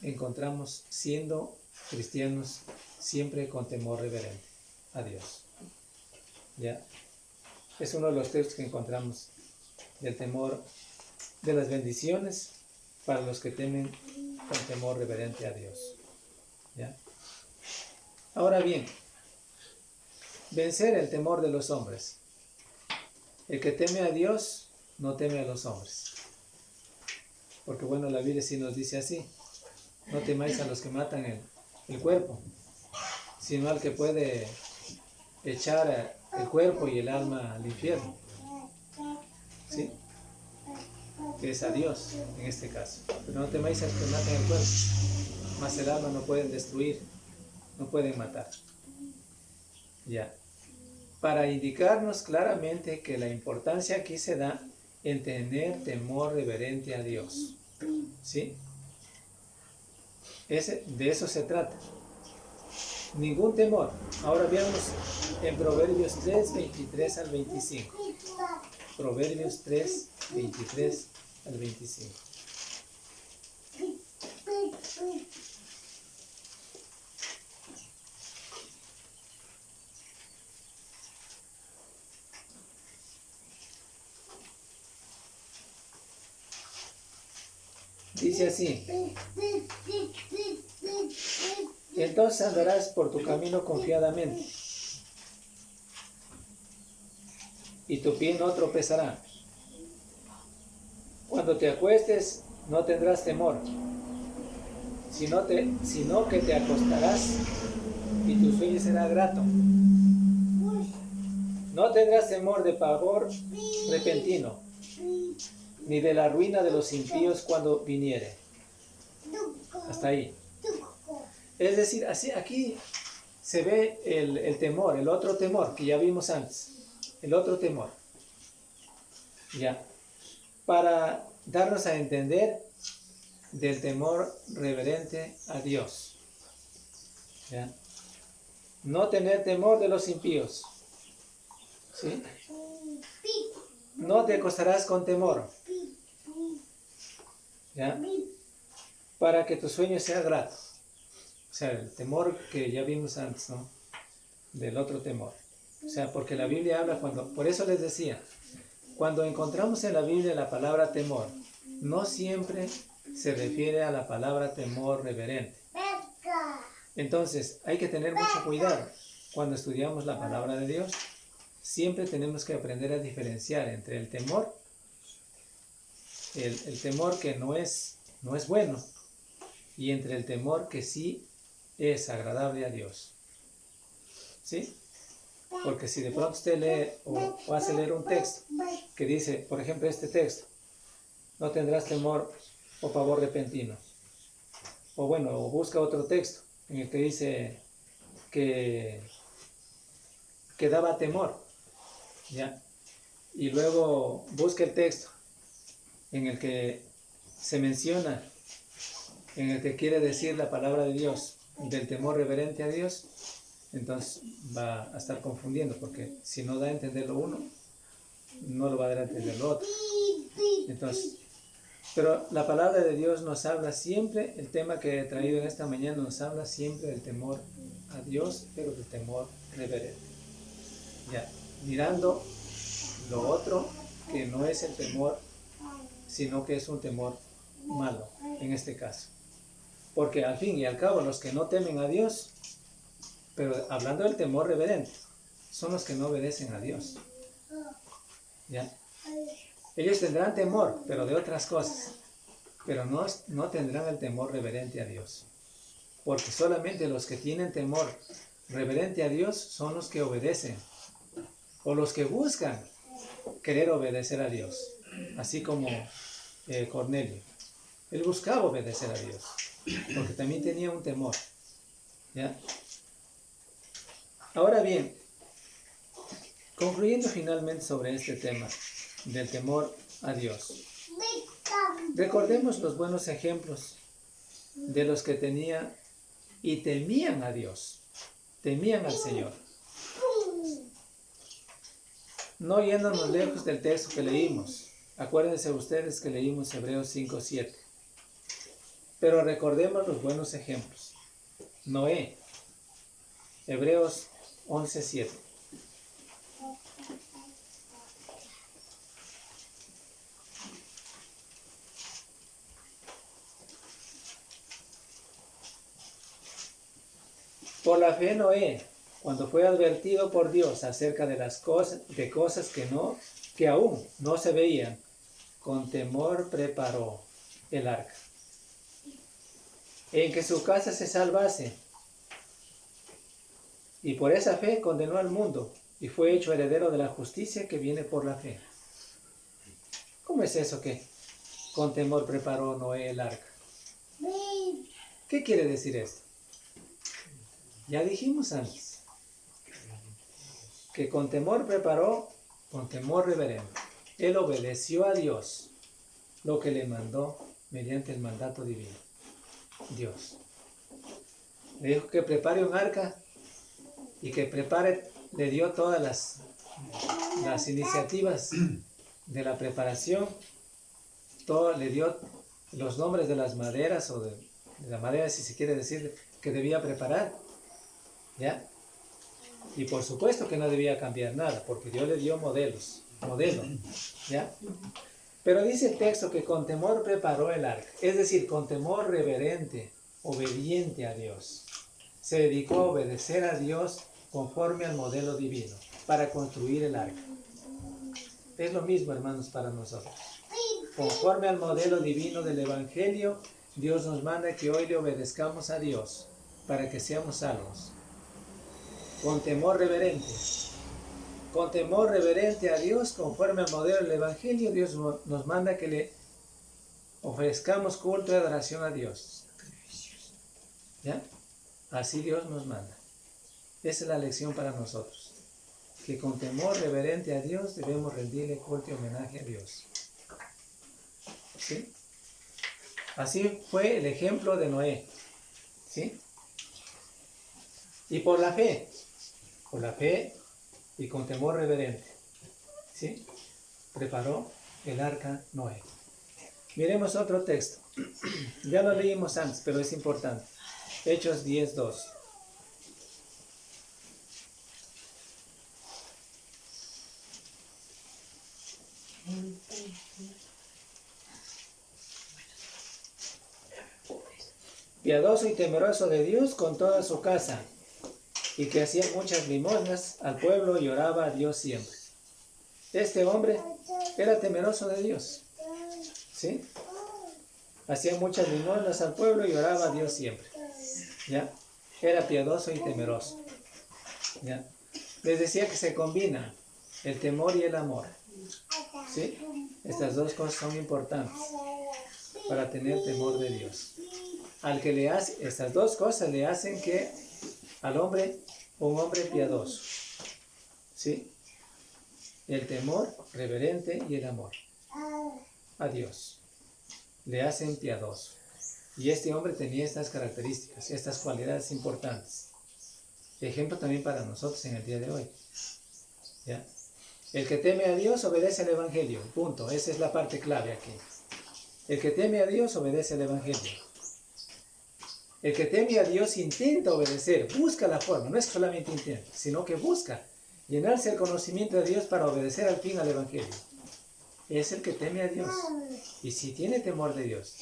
encontramos siendo cristianos siempre con temor reverente a Dios. ¿Ya? Es uno de los textos que encontramos del temor, de las bendiciones para los que temen con temor reverente a Dios. ¿Ya? Ahora bien, vencer el temor de los hombres. El que teme a Dios no teme a los hombres. Porque bueno, la Biblia sí nos dice así: no temáis a los que matan el cuerpo, sino al que puede echar el cuerpo y el alma al infierno. ¿Sí? Que es a Dios en este caso. Pero no temáis a los que matan el cuerpo, mas el alma no pueden destruir, no pueden matar. Ya. Para indicarnos claramente que la importancia aquí se da en tener temor reverente a Dios. ¿Sí? De eso se trata. Ningún temor. Ahora veamos en Proverbios 3, 23 al 25. Proverbios 3, 23 al 25. Dice así: entonces andarás por tu camino confiadamente, y tu pie no tropezará. Cuando te acuestes, no tendrás temor, sino que te acostarás y tu sueño será grato. No tendrás temor de pavor repentino, ni de la ruina de los impíos cuando viniere. Hasta ahí. Es decir, así aquí se ve el temor, el otro temor que ya vimos antes. El otro temor. Ya. Para darnos a entender del temor reverente a Dios. ¿Ya? No tener temor de los impíos. ¿Sí? No te acostarás con temor. ¿Ya? Para que tu sueño sea grato. O sea, el temor que ya vimos antes, ¿no? Del otro temor. O sea, porque la Biblia habla por eso les decía, cuando encontramos en la Biblia la palabra temor, no siempre se refiere a la palabra temor reverente. Entonces, hay que tener mucho cuidado cuando estudiamos la palabra de Dios. Siempre tenemos que aprender a diferenciar entre el temor, el temor que no es bueno, y entre el temor que sí es agradable a Dios. ¿Sí? Porque si de pronto usted lee o hace leer un texto que dice, por ejemplo, este texto, no tendrás temor o pavor repentino. O bueno, o busca otro texto en el que dice que daba temor. ¿Ya? Y luego busca el texto en el que se menciona, en el que quiere decir la palabra de Dios, del temor reverente a Dios, entonces va a estar confundiendo, porque si no da a entender lo uno, no lo va a dar a entender lo otro. Entonces, pero la palabra de Dios nos habla siempre, el tema que he traído en esta mañana nos habla siempre del temor a Dios, pero del temor reverente. Ya, mirando lo otro, que no es el temor, sino que es un temor malo, en este caso. Porque al fin y al cabo, los que no temen a Dios, pero hablando del temor reverente, son los que no obedecen a Dios. ¿Ya? Ellos tendrán temor, pero de otras cosas, pero no tendrán el temor reverente a Dios. Porque solamente los que tienen temor reverente a Dios son los que obedecen, o los que buscan querer obedecer a Dios, así como Cornelio. Él buscaba obedecer a Dios, porque también tenía un temor. ¿Ya? Ahora bien, concluyendo finalmente sobre este tema del temor a Dios, recordemos los buenos ejemplos de los que tenían y temían a Dios, temían al Señor. No yéndonos lejos del texto que leímos, acuérdense ustedes que leímos Hebreos 5:7, pero recordemos los buenos ejemplos. Noé, Hebreos 11:7. Por la fe Noé, cuando fue advertido por Dios acerca de cosas que aún no se veían, con temor preparó el arca, en que su casa se salvase, y por esa fe condenó al mundo, y fue hecho heredero de la justicia que viene por la fe. ¿Cómo es eso que con temor preparó Noé el arca? ¿Qué quiere decir esto? Ya dijimos antes que con temor preparó, con temor reverente. Él obedeció a Dios lo que le mandó mediante el mandato divino. Dios le dijo que prepare un arca y que le dio todas las iniciativas de la preparación, le dio los nombres de las maderas o de la madera, si se quiere decir, que debía preparar. ¿Ya? Y por supuesto que no debía cambiar nada, porque Dios le dio modelo, ¿ya? Pero dice el texto que con temor preparó el arca, es decir, con temor reverente, obediente a Dios. Se dedicó a obedecer a Dios conforme al modelo divino para construir el arca. Es lo mismo, hermanos, para nosotros. Conforme al modelo divino del Evangelio, Dios nos manda que hoy le obedezcamos a Dios para que seamos salvos. Con temor reverente. Con temor reverente a Dios, conforme al modelo del Evangelio, Dios nos manda que le ofrezcamos culto y adoración a Dios. ¿Ya? Así Dios nos manda. Esa es la lección para nosotros. Que con temor reverente a Dios debemos rendirle culto y homenaje a Dios. ¿Sí? Así fue el ejemplo de Noé. ¿Sí? Y por la fe y con temor reverente, ¿sí? Preparó el arca Noé. Miremos otro texto. Ya lo leímos antes, pero es importante. Hechos 10:2. Piadoso y temeroso de Dios con toda su casa, y que hacía muchas limosnas al pueblo y oraba a Dios siempre. Este hombre era temeroso de Dios, ¿sí? Hacía muchas limosnas al pueblo y oraba a Dios siempre, ¿ya? Era piadoso y temeroso, ¿ya? Les decía que se combina el temor y el amor, ¿sí? Estas dos cosas son importantes para tener temor de Dios. Al que le hace, estas dos cosas le hacen que al hombre, un hombre piadoso, ¿sí? El temor reverente y el amor a Dios le hacen piadoso. Y este hombre tenía estas características, estas cualidades importantes. Ejemplo también para nosotros en el día de hoy, ¿ya? El que teme a Dios obedece al Evangelio, punto. Esa es la parte clave aquí. El que teme a Dios obedece al Evangelio. El que teme a Dios intenta obedecer, busca la forma, no es solamente intenta, sino que busca llenarse el conocimiento de Dios para obedecer al fin al Evangelio. Es el que teme a Dios. Y si tiene temor de Dios,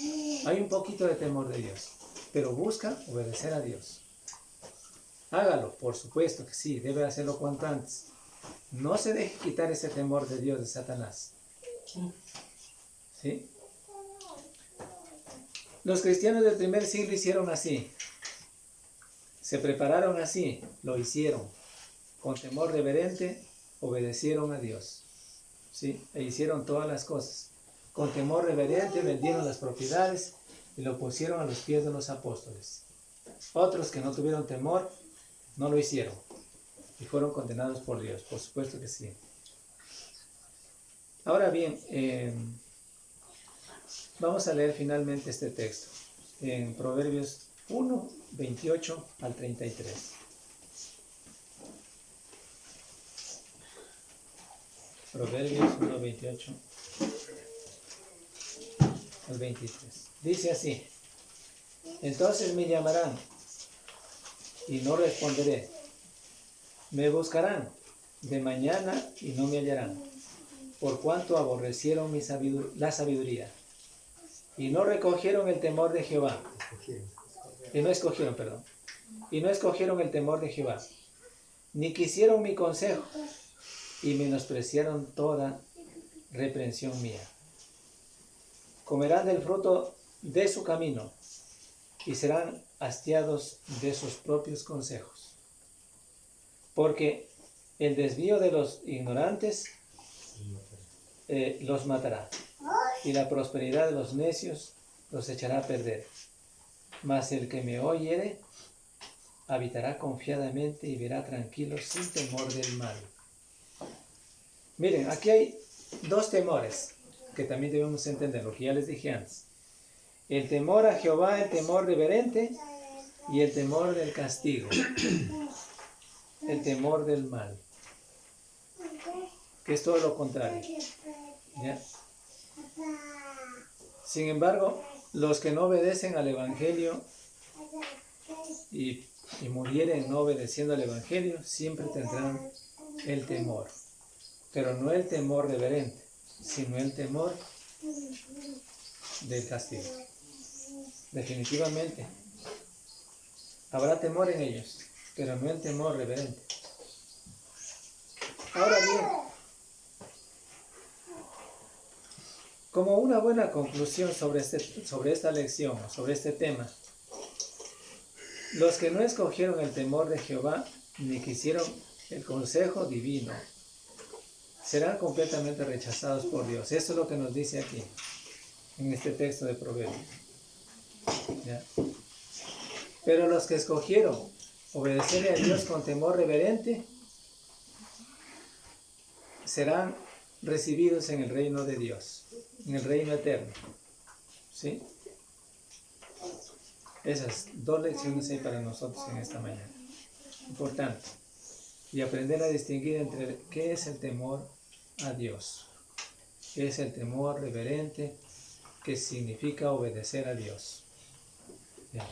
hay un poquito de temor de Dios, pero busca obedecer a Dios. Hágalo, por supuesto que sí, debe hacerlo cuanto antes. No se deje quitar ese temor de Dios de Satanás. ¿Sí? Los cristianos del primer siglo hicieron así. Se prepararon así, lo hicieron. Con temor reverente, obedecieron a Dios. ¿Sí? E hicieron todas las cosas. Con temor reverente vendieron las propiedades y lo pusieron a los pies de los apóstoles. Otros que no tuvieron temor, no lo hicieron. Y fueron condenados por Dios, por supuesto que sí. Ahora bien, vamos a leer finalmente este texto en Proverbios 1, 28 al 33. Proverbios 1, 28 al 23. Dice así: entonces me llamarán y no responderé. Me buscarán de mañana y no me hallarán, por cuanto aborrecieron la sabiduría y no recogieron el temor de Jehová. Y no escogieron el temor de Jehová, ni quisieron mi consejo, y menospreciaron toda reprensión mía. Comerán del fruto de su camino, y serán hastiados de sus propios consejos. Porque el desvío de los ignorantes los matará, y la prosperidad de los necios los echará a perder. Mas el que me oyere habitará confiadamente y verá tranquilo sin temor del mal. Miren, aquí hay dos temores que también debemos entender, lo que ya les dije antes. El temor a Jehová, el temor reverente, y el temor del castigo, el temor del mal, que es todo lo contrario, ¿ya? Sin embargo, los que no obedecen al Evangelio y murieren no obedeciendo al Evangelio, siempre tendrán el temor, pero no el temor reverente, sino el temor del castigo. Definitivamente habrá temor en ellos, pero no el temor reverente. Ahora bien, Como una buena conclusión sobre esta lección, sobre este tema, los que no escogieron el temor de Jehová ni quisieron el consejo divino serán completamente rechazados por Dios. Eso es lo que nos dice aquí, en este texto de Proverbios. ¿Ya? Pero los que escogieron obedecerle a Dios con temor reverente serán recibidos en el reino de Dios, en el reino eterno. ¿Sí? Esas dos lecciones hay para nosotros en esta mañana. Importante. Y aprender a distinguir entre qué es el temor a Dios, qué es el temor reverente, qué significa obedecer a Dios. Bien.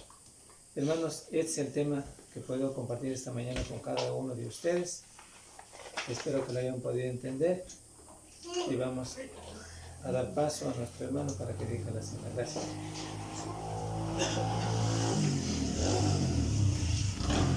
Hermanos, este es el tema que puedo compartir esta mañana con cada uno de ustedes. Espero que lo hayan podido entender y vamos a dar paso a nuestro hermano para que diga la cena. Gracias.